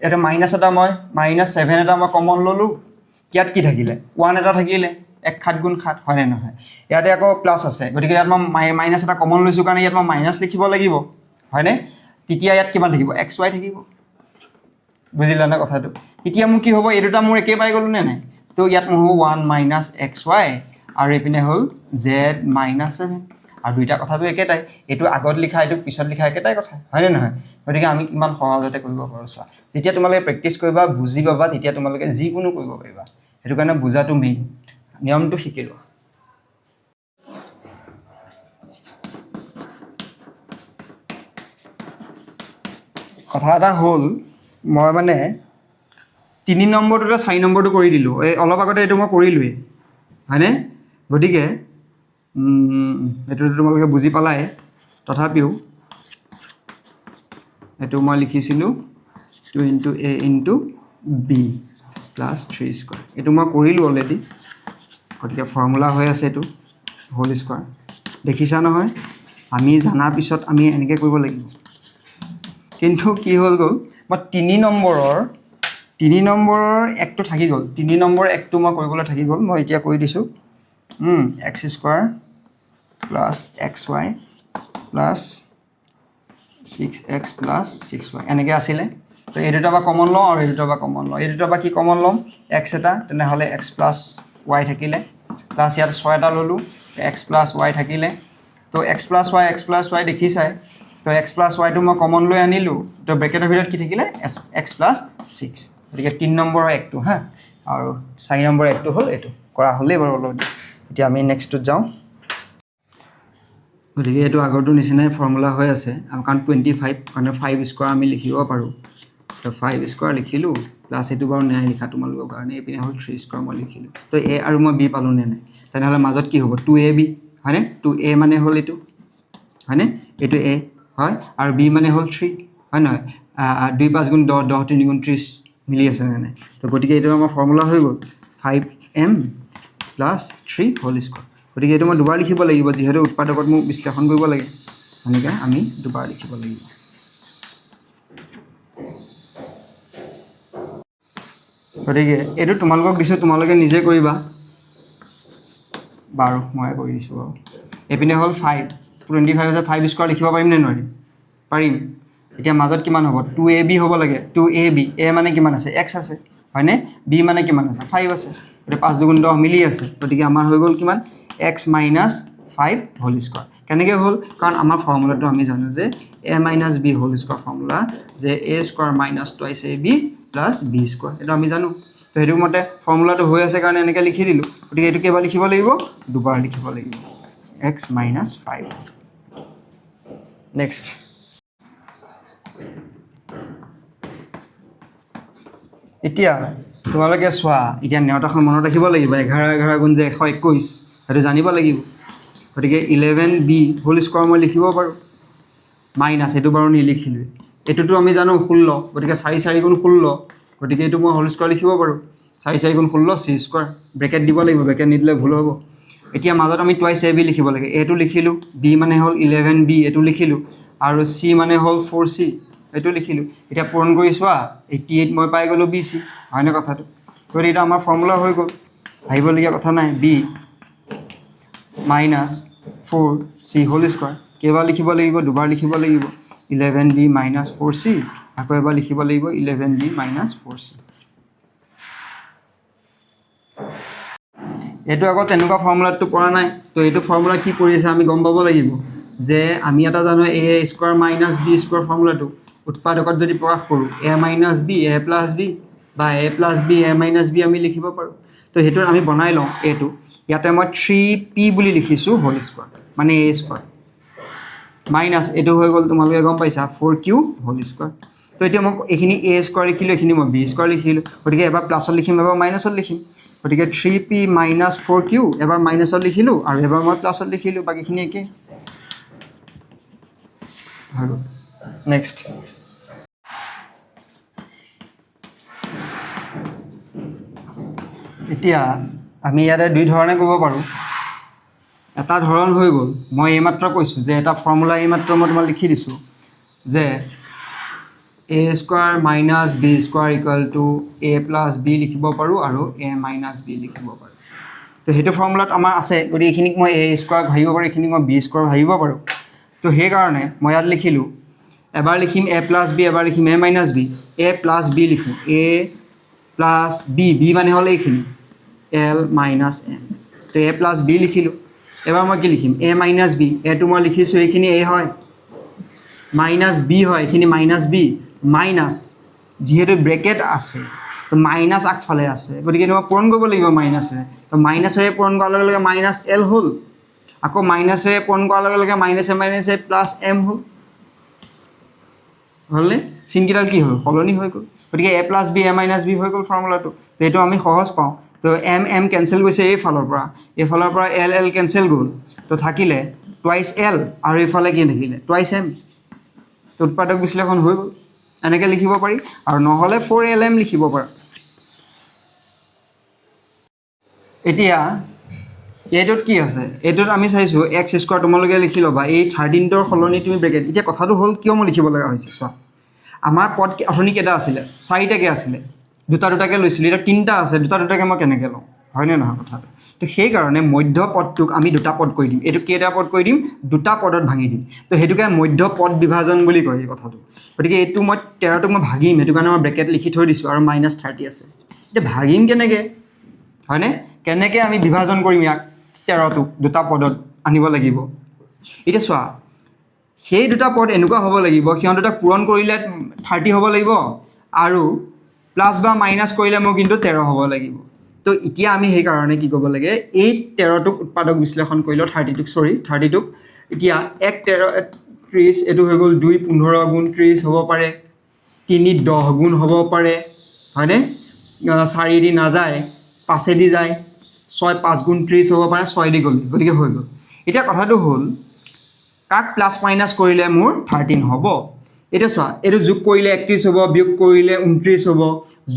এটা মাইনাছ এটা মই -7 এটা মই কমন ল'লোঁ ইয়াত কি থাকিলে 1 এটা থাকিলে 1 7 গুণ 7 হয়নে নহয় ইয়াতে আকৌ প্লাছ আছে গতিকে ইয়াত মই মাইনাছ এটা কমন লৈছোঁ কাৰণে ইয়াত মই মাইনাছ লিখিব লাগিব হয়নে তেতিয়া ইয়াত কিমান থাকিব xy থাকিব বুজিলানে কথাটো এতিয়া মোৰ কি হ'ব এই দুটা মোৰ একে পাই গ'লো নে নাই তো ইয়াত মোৰ হ'ব 1 - xy আৰু এইপিনে হ'ল z-7 আৰু দুইটা কথাটো একেটাই এইটো আগত লিখা এইটো পিছত লিখা একেটাই কথা হয়নে নহয় গতিকে আমি কিমান সহজতে কৰিব পাৰোঁ চোৱা যেতিয়া তোমালোকে প্ৰেক্টিছ কৰিবা বুজি পাবা তেতিয়া তোমালোকে যিকোনো কৰিব পাৰিবা সেইটো কাৰণে বুজাটো মেইন নিয়মটো শিকি লোৱা কথা এটা হ'ল মই মানে 3 নম্বৰটোতে 4 নম্বৰটো কৰি দিলোঁ এই অলপ আগতে এইটো মই কৰিলোৱেই হয়নে গতিকে এইটো তোমালোকে বুজি পালাই তথাপিও এইটো মই লিখিছিলোঁ 2 × a × b + 3² এইটো মই কৰিলোঁ অলৰেডি গতিকে ফৰ্মুলা হৈ আছে এইটো হোল স্কোৱাৰ দেখিছা নহয় আমি জনাৰ পিছত আমি এনেকৈ কৰিব লাগিব কিন্তু কি হ'ল গ'ল মই 3 নম্বৰৰ একটো থাকি গ'ল 3 নম্বৰ একটো মই কৰিবলৈ থাকি গ'ল মই এতিয়া কৰি দিছোঁ x² + xy + 6x + 6y এনেকৈ আছিলে তো এই দুটাৰ পৰা কমন লওঁ আৰু এই দুটাৰ পৰা কমন লওঁ এই দুটাৰ পৰা কি কমন ল'ম x এটা তেনেহ'লে x + y থাকিলে প্লাছ ইয়াত 6 এটা ল'লোঁ x + y থাকিলে তো x + y দেখিছাই তো x + yটো মই কমন লৈ আনিলোঁ তো ব্ৰেকেটৰ ভিতৰত কি থাকিলে x + 6 গতিকে 3 নম্বৰৰ একটো হা আৰু 4 নম্বৰ একটো হ'ল এইটো কৰা হ'লেই বাৰু অলৰেডি এতিয়া আমি নেক্সটটোত যাওঁ গতিকে এইটো আগৰটো নিচিনাই ফৰ্মুলা হৈ আছে কাৰণ 25 কাৰণে 5² আমি লিখিব পাৰোঁ তো 5² লিখিলোঁ প্লাছ এইটো বাৰু নাই লিখা তোমালোকৰ কাৰণে এইপিনে হ'ল 3² মই লিখিলোঁ তো a আৰু মই b পালোঁ নে নাই তেনেহ'লে মাজত কি হ'ব 2ab হয়নে 2a মানে হ'ল এইটো হয়নে এইটো a হয় আৰু b মানে হ'ল 3 হয় নহয় 2 × 5 × 10 10 3 × 30 মিলি আছে নে নাই তো গতিকে এইটো আমাৰ ফৰ্মুলা হৈ গ'ল 5m + 3 হোল স্কোৱাৰ গতিকে এইটো মই দুবাৰ লিখিব লাগিব যিহেতু উৎপাদকত মোক বিশ্লেষণ কৰিব লাগে এনেকৈ আমি দুবাৰ লিখিব লাগিব গতিকে এইটো তোমালোকক দিছোঁ তোমালোকে নিজে কৰিবা বাৰু মই কৰি দিছোঁ বাৰু এইপিনে হ'ল 5 25 আছে 5² লিখিব পাৰিম নে নোৱাৰিম পাৰিম এতিয়া মাজত কিমান হ'ব 2ab হ'ব লাগে 2ab a মানে কিমান আছে x আছে হয়নে b মানে কিমান আছে 5 আছে গতিকে 5 2 10 মিলি আছে গতিকে আমাৰ হৈ গ'ল কিমান x - 5 হোল স্কয়াৰ কেনেকৈ হ'ল কাৰণ আমাৰ ফৰ্মুলাটো আমি জানো যে a - b whole square formula যে a square minus twice ab plus b square এটা আমি জানো তো হেতু মতে ফৰ্মুলাটো হৈ আছে কাৰণে এনেকৈ লিখি দিলো গতিকে এটো কেবাৰ লিখিব লাগিব দুবাৰ লিখিব লাগিব x - 5 নেক্সট এতিয়া তোমালোকে চোৱা এতিয়া নেওতাখন মনত ৰাখিব লাগিব 11 11 গুণ যে 121 হেতু জানিব লাগিব গতিকে 11b হোল স্কয়াৰ মই লিখিব পাৰো মাইনাস এটো বাৰু নিলিখিলো এটোটো আমি জানো 16 গতিকে 4 4 গুণ 16 গতিকে এটো মই হোল স্কয়াৰ লিখিব পাৰো 4 4 গুণ 16 c স্কয়াৰ ব্ৰেকেট দিব লাগিব ব্ৰেকেট নিদিলে ভুল হ'ব এতিয়া মাজত আমি টুৱাইস ab লিখিব লাগে এটো লিখিলো b মানে হল 11b এটো লিখিলো আৰু c মানে হল 4c এটো লিখিলো এটা পূৰণ কৰি চোৱা 88 মই পাই গলো bc হয়নে কথাটো গতিকে এটা আমাৰ ফৰ্মুলা হৈ গল ভাবিবলগীয়া কথা নাই b minus 4c whole square কেবাৰ লিখিব লাগিব দুবাৰ লিখিব লাগিব 11b minus 4c আকৌ এবাৰ লিখিব লাগিব 11b minus 4c এটো আকৌ তেনেকুৱা ফৰ্মুলাটো পৰা নাই তো এটো ফৰ্মুলা কি কৰি আছে আমি গম পাব লাগিব যে আমি এটা জানো a square minus b square ফৰ্মুলাটো উৎপাদকত যদি প্ৰকাশ কৰো a minus b a plus b বা a plus b a minus b আমি লিখিব পাৰো তো হেতু আমি বনাই লওঁ এটো ইয়াতে মই 3p বুলি লিখিছো হোল স্কয়াৰ মানে a স্কয়াৰ মাইনাস এটো হৈ গল তোমালোকে গম পাইছা 4q হোল স্কয়াৰ তো এতিয়া মই এখিনি a স্কয়াৰ লিখিলো এখিনি মই b স্কয়াৰ লিখিলো গতিকে এবাৰ প্লাসত লিখিম এবাৰ মাইনাসত লিখিম গতিকে 3p minus 4q এবাৰ মাইনাসত লিখিলো আৰু এবাৰ মই প্লাসত লিখিলো বাকিখিনি একে আৰু নেক্সট এতিয়া আমি ইয়াতে দুই ধৰণে কৰিব পাৰো এটা ধৰণ হৈ গল মই এইমাত্ৰ কৈছো যে এটা ফৰ্মুলা এইমাত্ৰ মই তোমাক লিখি দিছো যে a square minus b square equal to a plus b লিখিব পাৰো আৰু a মাইনাস b লিখিব পাৰো তো হেতু ফৰ্মুলাত আমাৰ আছে গতি এখিনিক মই a স্কয়াৰ ভাবিব পাৰো এখিনিক মই b স্কয়াৰ ভাবিব পাৰো তো সেই কাৰণে মই ইয়াত লিখিলো এবাৰ লিখিম a প্লাস b এবাৰ লিখিম a minus b a plus b লিখো a প্লাস b b মানে হল এইখিনি l minus m তো a plus b লিখিলো এবাৰ মই কি লিখিম a minus b a টো মই লিখিছো এইখিনি a হয় minus b হয় এইখিনি minus b minus যেহেতু ব্ৰেকেট আছে তো মাইনাস আগফালে আছে গতিকে মই পূৰণ কৰিব লাগিব মাইনাসৰে তো মাইনাসৰে পূৰণ কৰাৰ লগে লগে মাইনাস l হল আকৌ মাইনাসৰে পূৰণ কৰাৰ লগে লগে মাইনাসে মাইনাসে প্লাস m হল হলনে চিনকিডাল কি হল সলনি হৈ গল গতিকে a plus b a minus b হৈ গল ফৰ্মুলাটো তো এটো আমি সহজ পাওঁ তো m m কেনসেল গৈছে এই ফালৰ পৰা l l কেনসেল গল তো থাকিলে টুৱাইস l আৰু ইফালে কি থাকিলে টুৱাইস m তো উৎপাদক বিশ্লেষণ হৈ গল এনেকৈ লিখিব পাৰি আৰু নহলে 4lm লিখিব পাৰা এতিয়া এটোত কি আছে এটোত আমি চাইছো x স্কয়াৰ তোমালোকে লিখি লবা এই 13 ৰ সলনি তুমি ব্ৰেকেট এতিয়া কথাটো হল কিয় মই লিখিব লগা হৈছে চোৱা আমাৰ পদ অথনি কেটা আছিল চাৰিটাকে আছিল দুটা দুটাকে লৈছিল এটা তিনটা আছে দুটা দুটাকে মই কেনেকৈ লওঁ হয়নে নহয় কথাটো তো সেই কাৰণে মধ্য পদটোক আমি দুটা পদ কৰি দিম এটো কেটা পদ কৰি দিম দুটা পদত ভাঙি দিম তো হেতুকে মধ্য পদ বিভাজন বুলি কয় এই কথাটো গতিকে এটো মই 13 টোক মই ভাগিম হেতু কাৰণে মই ব্ৰেকেট লিখি থৈ দিছো আৰু -30 আছে এটা ভাগিম কেনেকৈ হয়নে কেনেকৈ আমি বিভাজন কৰিম ইয়াক 13 টোক দুটা পদত আনিব লাগিব এটা চোৱা সেই দুটা পদ এনেকুৱা হ'ব লাগিব কিয়ন দুটা পূৰণ কৰিলে 30 হ'ব লাগিব আৰু প্লাস বা মাইনাস কৰিলে মই কিন্তু 13 হ'ব লাগিব তো এতিয়া আমি সেই কাৰণে কি কৰিব লাগে এই 13 টোক উৎপাদক বিশ্লেষণ কৰিলো 30 টোক এতিয়া 1 13 30 এটো হৈ গল 2 15 গুণ 30 হ'ব পাৰে 3 10 গুণ হ'ব পাৰে হয়নে 4 দি নাযায় 5 দি যায় 6 5 গুণ 30 হ'ব পাৰে 6 দি গল গতিকে হৈ গল এতিয়া কথাটো হ'ল কাক প্লাস মাইনাস কৰিলে মোৰ 13 হ'ব এটা চোৱা এটো যোগ কৰিলে 31 হ'ব বিয়োগ কৰিলে 29 হ'ব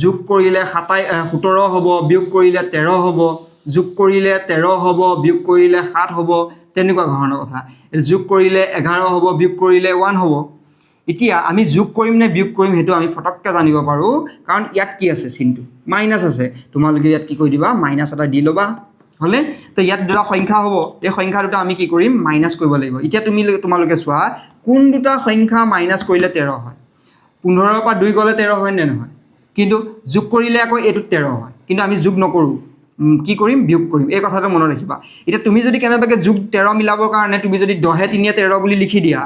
যোগ কৰিলে 17 হ'ব বিয়োগ কৰিলে 13 হ'ব যোগ কৰিলে 13 হ'ব বিয়োগ কৰিলে 7 হ'ব তেনেকুৱা ধৰণৰ কথা যোগ কৰিলে 11 হ'ব বিয়োগ কৰিলে 1 হ'ব এতিয়া আমি যোগ কৰিম নে বিয়োগ কৰিম হেতু আমি ফটককে জানিব পাৰো কাৰণ ইয়াত কি আছে চিনটো মাইনাস আছে তোমালোকে ইয়াত কি কৰি দিবা মাইনাস এটা দি লবা হলে তো ইয়াত দুটা সংখ্যা হ'ব এই সংখ্যা দুটা আমি কি কৰিম মাইনাস কৰিব লাগিব এতিয়া তোমালোকে চোৱা কোন দুটা সংখ্যা মাইনাস কৰিলে 13 হয় 15 পৰা 2 গলে 13 হয় নে নহয় কিন্তু যোগ কৰিলে আকৌ এটো 13 হয় কিন্তু আমি যোগ নকৰো কি কৰিম বিয়োগ কৰিম এই কথাটো মনত ৰাখিবা এতিয়া তুমি যদি কেনেবাকৈ যোগ 13 মিলাবৰ কাৰণে তুমি যদি 10 3 13 বুলি লিখি দিয়া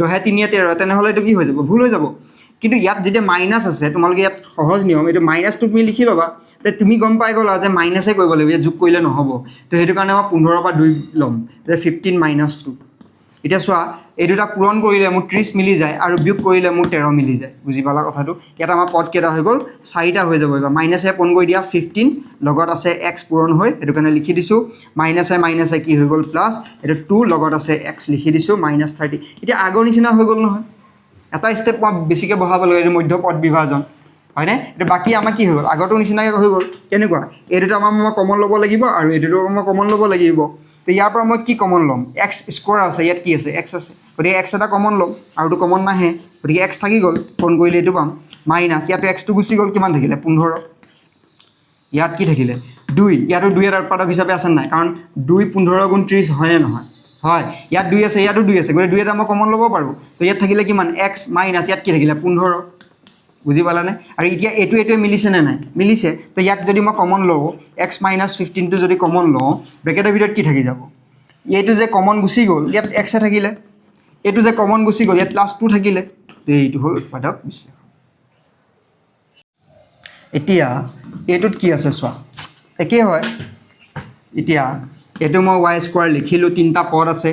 10 3 13 তেনেহ'লে এইটো কি হৈ যাব ভুল হৈ যাব কিন্তু ইয়াত যেতিয়া মাইনাছ আছে তোমালোকে ইয়াত সহজ নিয়ম এইটো মাইনাছটো তুমি লিখি ল'বা তে তুমি গম পাই গ'লা যে মাইনাছে কৰিব লাগিব ইয়াত যোগ কৰিলে নহ'ব তো সেইটো কাৰণে মই 15 পৰা 2 ল'ম তেতিয়া 15 - 2 এতিয়া চোৱা এই দুটা পূৰণ কৰিলে মোৰ 30 মিলি যায় আৰু বিয়োগ কৰিলে মোৰ 13 মিলি যায় বুজি পালা কথাটো ইয়াত আমাৰ পদ কেইটা হৈ গ'ল 4টা হৈ যাব এবাৰ মাইনাছে পূৰণ কৰি দিয়া 15 লগত আছে x পূৰণ হৈ সেইটো কাৰণে লিখি দিছোঁ মাইনাছে কি হৈ গ'ল প্লাছ এইটো 2 লগত আছে x লিখি দিছোঁ -30 এতিয়া আগৰ নিচিনা হৈ গ'ল নহয় এটা ষ্টেপ মই বেছিকৈ বহাব লাগে এইটো মধ্য পদ বিভাজন হয়নে এইটো বাকী আমাৰ কি হৈ গ'ল আগৰটো নিচিনাকৈ হৈ গ'ল কেনেকুৱা এই দুটা মই কমন ল'ব লাগিব আৰু এই দুটা মই কমন ল'ব লাগিব তো ইয়াৰ পৰা মই কি কমন ল'ম এক্স স্কোৱাৰ আছে ইয়াত কি আছে এক্স আছে গতিকে এক্স এটা কমন ল'ম আৰুটো কমন নাহে গতিকে এক্স থাকি গ'ল ফোন কৰিলে এইটো পাম মাইনাছ ইয়াতো এক্সটো গুচি গ'ল কিমান থাকিলে 15 ইয়াত কি থাকিলে 2 ইয়াতো 2 এটা উৎপাদক হিচাপে আছে নাই কাৰণ 2 15 × 30 হয়নে নহয় হয় ইয়াত 2 আছে ইয়াতো 2 আছে গতিকে 2 এটা মই কমন ল'ব পাৰোঁ তো ইয়াত থাকিলে কিমান এক্স মাইনাছ ইয়াত কি থাকিলে 15 বুজি পালানে আৰু এতিয়া এইটোৱে মিলিছেনে নাই মিলিছে তো ইয়াক যদি মই কমন লওঁ x - 15টো যদি কমন লওঁ ব্ৰেকেটৰ ভিতৰত কি থাকি যাব এইটো যে কমন গুচি গ'ল ইয়াত x থাকিলে এইটো যে কমন গুচি গ'ল ইয়াত +2 থাকিলে এইটো হ'ল উৎপাদক বিশ্লেষণ এতিয়া এইটোত কি আছে চোৱা একেই হয় এতিয়া এইটো মই y² লিখিলোঁ 3টা পদ আছে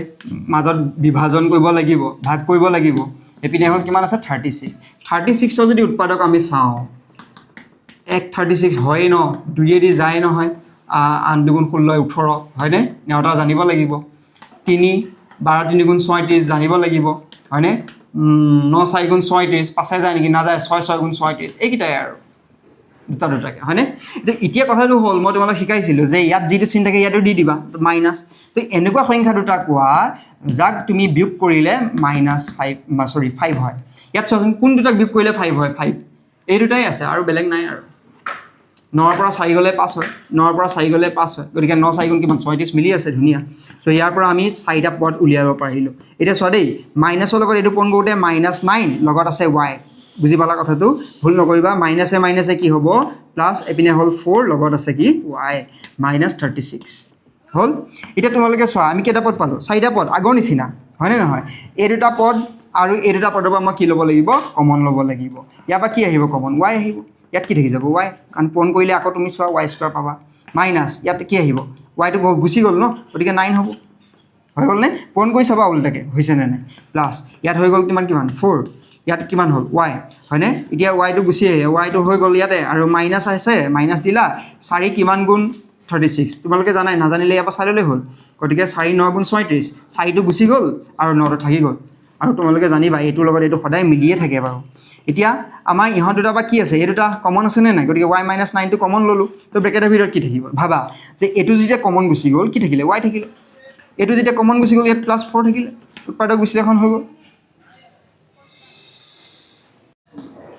মাজত বিভাজন কৰিব লাগিব ভাগ কৰিব লাগিব এপিনে হ'ল কিমান আছে 36 যদি উৎপাদক আমি চাওঁ 136 হয় ন 2 দি যায় নহয় 8 2 16 18 হয়নে নেওতা জানিব লাগিব 3 12 3 × 36 জানিব লাগিব হয়নে 9 4 × 36 পাছে যায় নেকি নাযায় 6 6 × 36 এইকেইটাই আৰু দুটাকে হয়নে এতিয়া কথাটো হ'ল মই তোমালোক শিকাইছিলোঁ যে ইয়াত যিটো চিন থাকে ইয়াতো দি দিবা মাইনাছ তো এনেকুৱা সংখ্যা দুটা কোৱা যাক তুমি বিয়োগ কৰিলে -5 হয় ইয়াত চোৱাচোন কোন দুটাক বিয়োগ কৰিলে 5 হয় 5 এই দুটাই আছে আৰু বেলেগ নাই আৰু 9 পৰা 4 গ'লে 5 হয় 9 পৰা 4 গ'লে 5 হয় গতিকে 9 4 কিমান 36 মিলি আছে ধুনীয়া তো ইয়াৰ পৰা আমি 4টা পদ উলিয়াব পাৰিলোঁ এতিয়া চোৱা দেই মাইনাছৰ লগত এইটো পূৰণ কৰোঁতে -9 লগত আছে y বুজি পালা কথাটো ভুল নকৰিবা মাইনাছে কি হ'ব প্লাছ এপিনে হ'ল 4 লগত আছে কি y -36 হ'ল এতিয়া তোমালোকে চোৱা আমি কেইটা পদ পালোঁ 4টা পদ আগৰ নিচিনা হয়নে নহয় এই দুটা পদ আৰু এই দুটা পদৰ পৰা মই কি ল'ব লাগিব কমন ল'ব লাগিব ইয়াৰ পৰা কি আহিব কমন y আহিব ইয়াত কি থাকি যাব y কাৰণ পূৰণ কৰিলে আকৌ তুমি চোৱা y² পাবা মাইনাছ ইয়াত কি আহিব yটো গুচি গ'ল ন গতিকে 9 হ'ব হৈ গ'ল নে পূৰণ কৰি চাবা উল্টাকে হৈছেনে নাই প্লাছ ইয়াত হৈ গ'ল কিমান 4 ইয়াত কিমান হ'ল y হয়নে এতিয়া yটো গুচি আহে yটো হৈ গ'ল ইয়াতে আৰু মাইনাছ আছে মাইনাছ দিলা 4 কিমান গুণ 36 তোমালোকে জানাই নাজানিলে ইয়াৰ পৰা 4লৈ হ'ল গতিকে 4 9 × 36 4টো গুচি গ'ল আৰু 9টো থাকি গ'ল আৰু তোমালোকে জানিবা এইটোৰ লগত এইটো সদায় মিলিয়ে থাকে বাৰু এতিয়া আমাৰ ইহঁত দুটা বা কি আছে এই দুটা কমন আছেনে নাই গতিকে y - 9টো কমন ল'লোঁ তো ব্ৰেকেটৰ ভিতৰত কি থাকিব ভাবা যে এইটো যেতিয়া কমন গুচি গ'ল কি থাকিলে y থাকিলে এইটো যেতিয়া কমন গুচি গ'ল ইয়াত +4 থাকিলে উৎপাদক বিশ্লেষণ হৈ গ'ল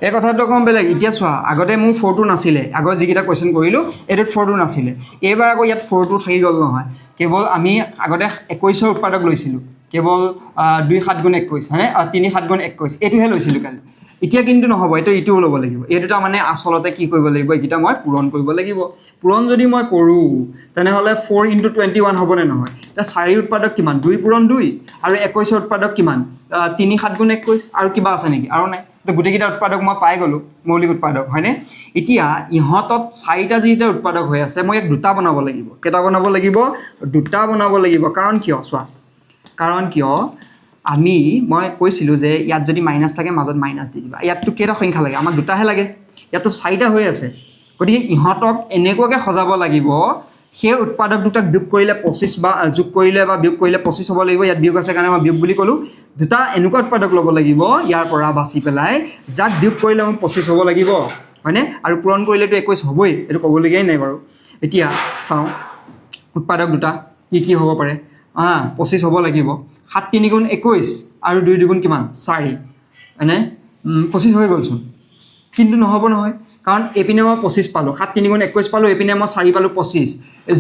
এই কথাটো অকণ বেলেগ এতিয়া চোৱা আগতে মোৰ 4টো নাছিলে আগত যিকেইটা কুৱেশ্যন কৰিলোঁ এইটোত 4টো নাছিলে এইবাৰ আকৌ ইয়াত 4টো থাকি গ'ল নহয় কেৱল আমি আগতে 21ৰ উৎপাদক লৈছিলোঁ কেৱল 2 7 × 21 হয়নে 3 7 × 21 এইটোহে লৈছিলোঁ কালি এতিয়া কিন্তু নহ'ব এইটোও ল'ব লাগিব এই দুটা মানে আচলতে কি কৰিব লাগিব এইকেইটা মই পূৰণ কৰিব লাগিব পূৰণ যদি মই কৰোঁ তেনেহ'লে 4 × 21 হ'বনে নহয় এতিয়া 4 উৎপাদক কিমান 2 পূৰণ 2 আৰু 21ৰ উৎপাদক কিমান 3 7 × 21 আৰু কিবা আছে নেকি আৰু নাই তো গোটেইকেইটা উৎপাদক মই পাই গ'লোঁ মৌলিক উৎপাদক হয়নে এতিয়া ইহঁতত 4টা যিকেইটা উৎপাদক হৈ আছে মই ইয়াক দুটা বনাব লাগিব কেইটা বনাব লাগিব দুটা বনাব লাগিব কাৰণ কিয় চোৱা কাৰণ কিয় মই কৈছিলোঁ যে ইয়াত যদি মাইনাছ থাকে মাজত মাইনাছ দি দিবা ইয়াততো কেইটা সংখ্যা লাগে আমাক দুটাহে লাগে ইয়াততো 4টা হৈ আছে গতিকে ইহঁতক এনেকুৱাকৈ সজাব লাগিব সেই উৎপাদক দুটাক বিয়োগ কৰিলে 25 বা যোগ কৰিলে বা বিয়োগ কৰিলে 25 হ'ব লাগিব ইয়াত বিয়োগ আছে কাৰণে মই বিয়োগ বুলি ক'লোঁ দুটা এনেকুৱা উৎপাদক ল'ব লাগিব ইয়াৰ পৰা বাছি পেলাই যাক বিয়োগ কৰিলে মোৰ 25 হ'ব লাগিব হয়নে আৰু পূৰণ কৰিলেতো 21 হ'বই এইটো ক'বলগীয়াই নাই বাৰু এতিয়া চাওঁ উৎপাদক দুটা কি হ'ব পাৰে 25 হ'ব লাগিব 7 3 × 21 আৰু 2 2 কিমান 4 মানে 25 হৈ গ'লচোন কিন্তু নহ'ব নহয় কাৰণ এইপিনে মই 25 পালোঁ 7 3 × 21 পালোঁ এইপিনে মই 4 পালোঁ 25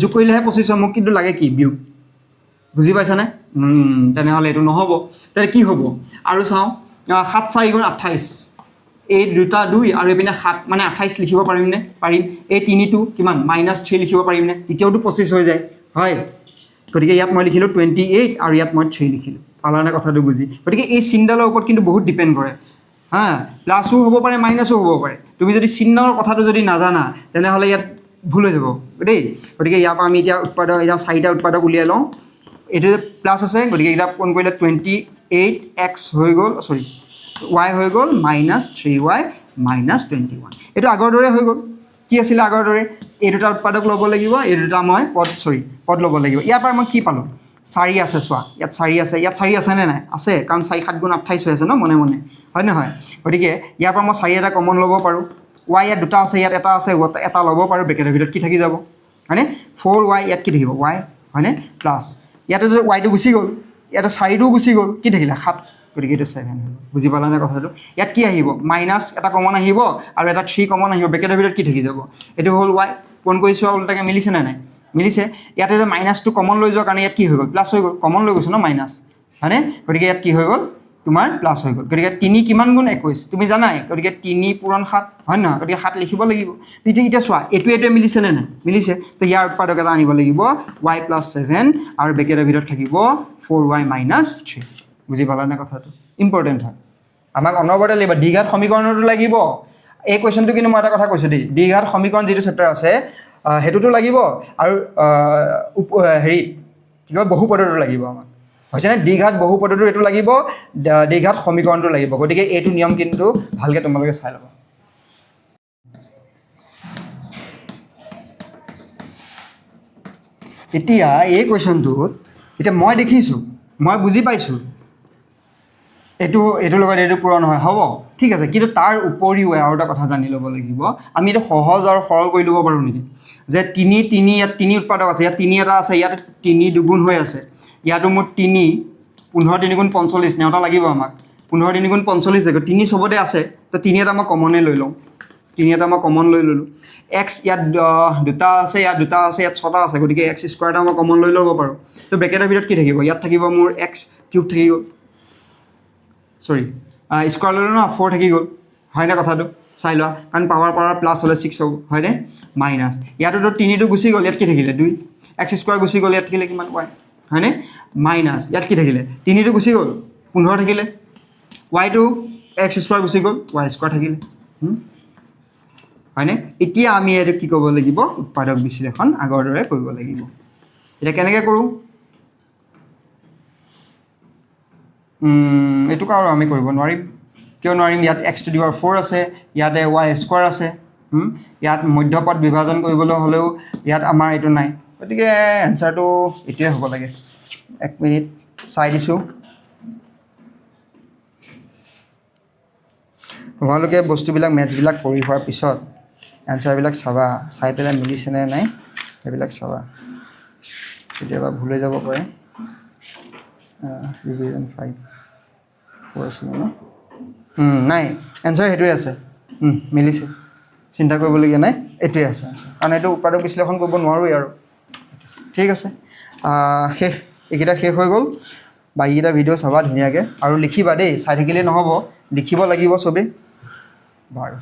যোগ কৰিলেহে 25 হয় মোক কিন্তু লাগে কি বিয়োগ বুজি পাইছানে তেনেহ'লে এইটো নহ'ব তেতিয়াহ'লে কি হ'ব আৰু চাওঁ 7 4 × 28 এই দুটা 2 আৰু এইপিনে 7 মানে 28 লিখিব পাৰিমনে পাৰিম এই 3টো কিমান -3 লিখিব পাৰিমনে তেতিয়াওটো 25 হৈ যায় হয় গতিকে ইয়াত মই লিখিলোঁ 28 আৰু ইয়াত মই 3 লিখিলোঁ পালানে কথাটো বুজি গতিকে এই চিনডালৰ ওপৰত কিন্তু বহুত ডিপেণ্ড কৰে হা প্লাসও হ'ব পাৰে মাইনাসও হ'ব পাৰে তুমি যদি চিহ্নৰ কথাটো যদি নাজানা তেনেহ'লে ইয়াত ভুল হৈ যাব দেই গতিকে ইয়াৰ পৰা আমি এতিয়া উৎপাদক এতিয়া 4টা উৎপাদক উলিয়াই লওঁ এইটো প্লাস আছে গতিকে এটা কোন কৰিলে 28x হৈ গ'ল সৰি y হৈ গ'ল -3y -21 এইটো আগৰ দৰে হৈ গ'ল কি আছিল আগৰ দৰে এই দুটা উৎপাদক ল'ব লাগিব এই দুটা মই পদ ল'ব লাগিব ইয়াৰ পৰা মই কি পালোঁ 4 আছে চোৱা ইয়াত 4 আছে ইয়াত 4 আছে নে নাই আছে কাৰণ 4 7 গুণ 28 হৈ আছে ন মনে মনে হয় নহয় গতিকে ইয়াৰ পৰা মই 4 এটা কমন ল'ব পাৰোঁ y ইয়াত দুটা আছে ইয়াত এটা আছে এটা ল'ব পাৰোঁ ব্ৰেকেটৰ ভিতৰত কি থাকি যাব হয়নে 4y ইয়াত কি থাকিব y হয়নে প্লাস ইয়াতে যদি y টো গুচি গ'ল ইয়াতে 4টো গুচি গ'ল কি থাকিলে 7 গতিকে এইটো 7 বুজি পালানে কথাটো ইয়াত কি আহিব মাইনাস এটা কমন আহিব আৰু এটা 3 কমন আহিব ব্ৰেকেটৰ ভিতৰত কি থাকি যাব এইটো হ'ল y কোন কৰিছো উল্টাকে মিলিছে নে নাই মিলিছে ইয়াতে যে মাইনাসটো কমন লৈ যোৱাৰ কাৰণে ইয়াত কি হৈ গ'ল প্লাস হৈ গ'ল কমন লৈ গৈছো ন মাইনাস হয়নে গতিকে ইয়াত কি হৈ গ'ল তোমাৰ প্লাস হৈ গ'ল গতিকে 3 কিমান গুণ 21 তুমি জানাই গতিকে 3 পূৰণ 7 হয় নহয় গতিকে 7 লিখিব লাগিব এতিয়া চোৱা এইটোৱে মিলিছে নে নাই মিলিছে তো ইয়াৰ উৎপাদক এটা আনিব লাগিব y + 7 আৰু ব্ৰেকেটৰ ভিতৰত থাকিব 4y - 3 বুজি পালানে কথাটো ইম্পৰ্টেণ্ট হয় আমাক অনবৰতে লাগিব দ্বিঘাত সমীকৰণটো লাগিব এই কোৱেশ্চনটো কিন্তু মই এটা কথা কৈছোঁ দেই দ্বিঘাত সমীকৰণ যিটো চেপ্টাৰ আছে হেতুটো লাগিব আৰু হেৰি কি কয় বহুপদটো লাগিব আমাক হয়ছেনে দ্বিঘাত বহুপদটো এইটো লাগিব দ্বিঘাত সমীকৰণটো লাগিব গতিকে এইটো নিয়ম কিন্তু ভালকৈ তোমালোকে চাই ল'বা এতিয়া এই কোৱেশ্চনটোত এতিয়া মই দেখিছোঁ মই বুজি পাইছোঁ এইটোৰ লগত এইটো পূৰণ হয় হ'ব ঠিক আছে কিন্তু তাৰ উপৰিও আৰু এটা কথা জানি ল'ব লাগিব আমি এইটো সহজ আৰু সৰল কৰি ল'ব পাৰোঁ নেকি যে 3 ইয়াত 3 উৎপাদক আছে ইয়াত 3 এটা আছে ইয়াত 3 দুগুণ হৈ আছে ইয়াতো মোৰ 3 15 3 গুণ 45 নেওঁতা লাগিব আমাক 15 3 গুণ 45 জেগা 3 চবতে আছে তো 3 এটা মই কমনে লৈ লওঁ 3 এটা মই কমন লৈ ল'লোঁ x ইয়াত দুটা আছে ইয়াত দুটা আছে ইয়াত 6টা আছে গতিকে x স্কয়াৰ এটা মই কমন লৈ ল'ব পাৰোঁ তো ব্ৰেকেটৰ ভিতৰত কি থাকিব ইয়াত থাকিব মোৰ x কিউব থাকি গ'ল সৰি স্কয়াৰ ল'লোঁ ন 4 থাকি গ'ল হয়নে কথাটো চাই লোৱা কাৰণ পাৱাৰ প্লাস হ'লে 6 হ'ব হয়নে মাইনাস ইয়াতো 3টো গুচি গ'ল ইয়াত কি থাকিলে 2 x স্কয়াৰ গুচি গ'ল ইয়াত থাকিলে কিমান y হয়নে মাইনাস ইয়াত কি থাকিলে 3টো গুচি গ'ল 15 থাকিলে y টো x স্কয়াৰ গুচি গ'ল y স্কয়াৰ থাকিলে হয়নে এতিয়া আমি এইটো কি কৰিব লাগিব উৎপাদক বিশ্লেষণ আগৰ দৰে কৰিব লাগিব এটা কেনেকৈ কৰোঁ এইটো কাৰণ আমি কৰিব নোৱাৰিম কিয় নোৱাৰিম ইয়াত x⁴ আছে ইয়াতে y স্কয়াৰ আছে ইয়াত মধ্যপদ বিভাজন কৰিবলৈ হ'লেও ইয়াত আমাৰ এইটো নাই গতিকে এনসাৰটো এতিয়াই হ'ব লাগে 1 মিনিট চাই দিছোঁ তোমালোকে বস্তুবিলাক মেথছবিলাক কৰি হোৱাৰ পিছত এনসাৰবিলাক চাবা চাই পেলাই মিলিছে নে নাই সেইবিলাক চাবা কেতিয়াবা ভুল হৈ যাব পাৰে ৰিভিজন 5 আছিল ন নাই এনসাৰ সেইটোৱে আছে মিলিছে চিন্তা কৰিবলগীয়া নাই এইটোৱে আছে কাৰণ এইটো উৎপাদক বিশ্লেষণ কৰিব নোৱাৰোঁ আৰু ঠিক আছে শেষ এইকেইটা শেষ হৈ গ'ল বাকীকেইটা ভিডিঅ' চাবা ধুনীয়াকৈ আৰু লিখিবা দেই চাই থাকিলেই নহ'ব লিখিব লাগিব চবেই বাৰু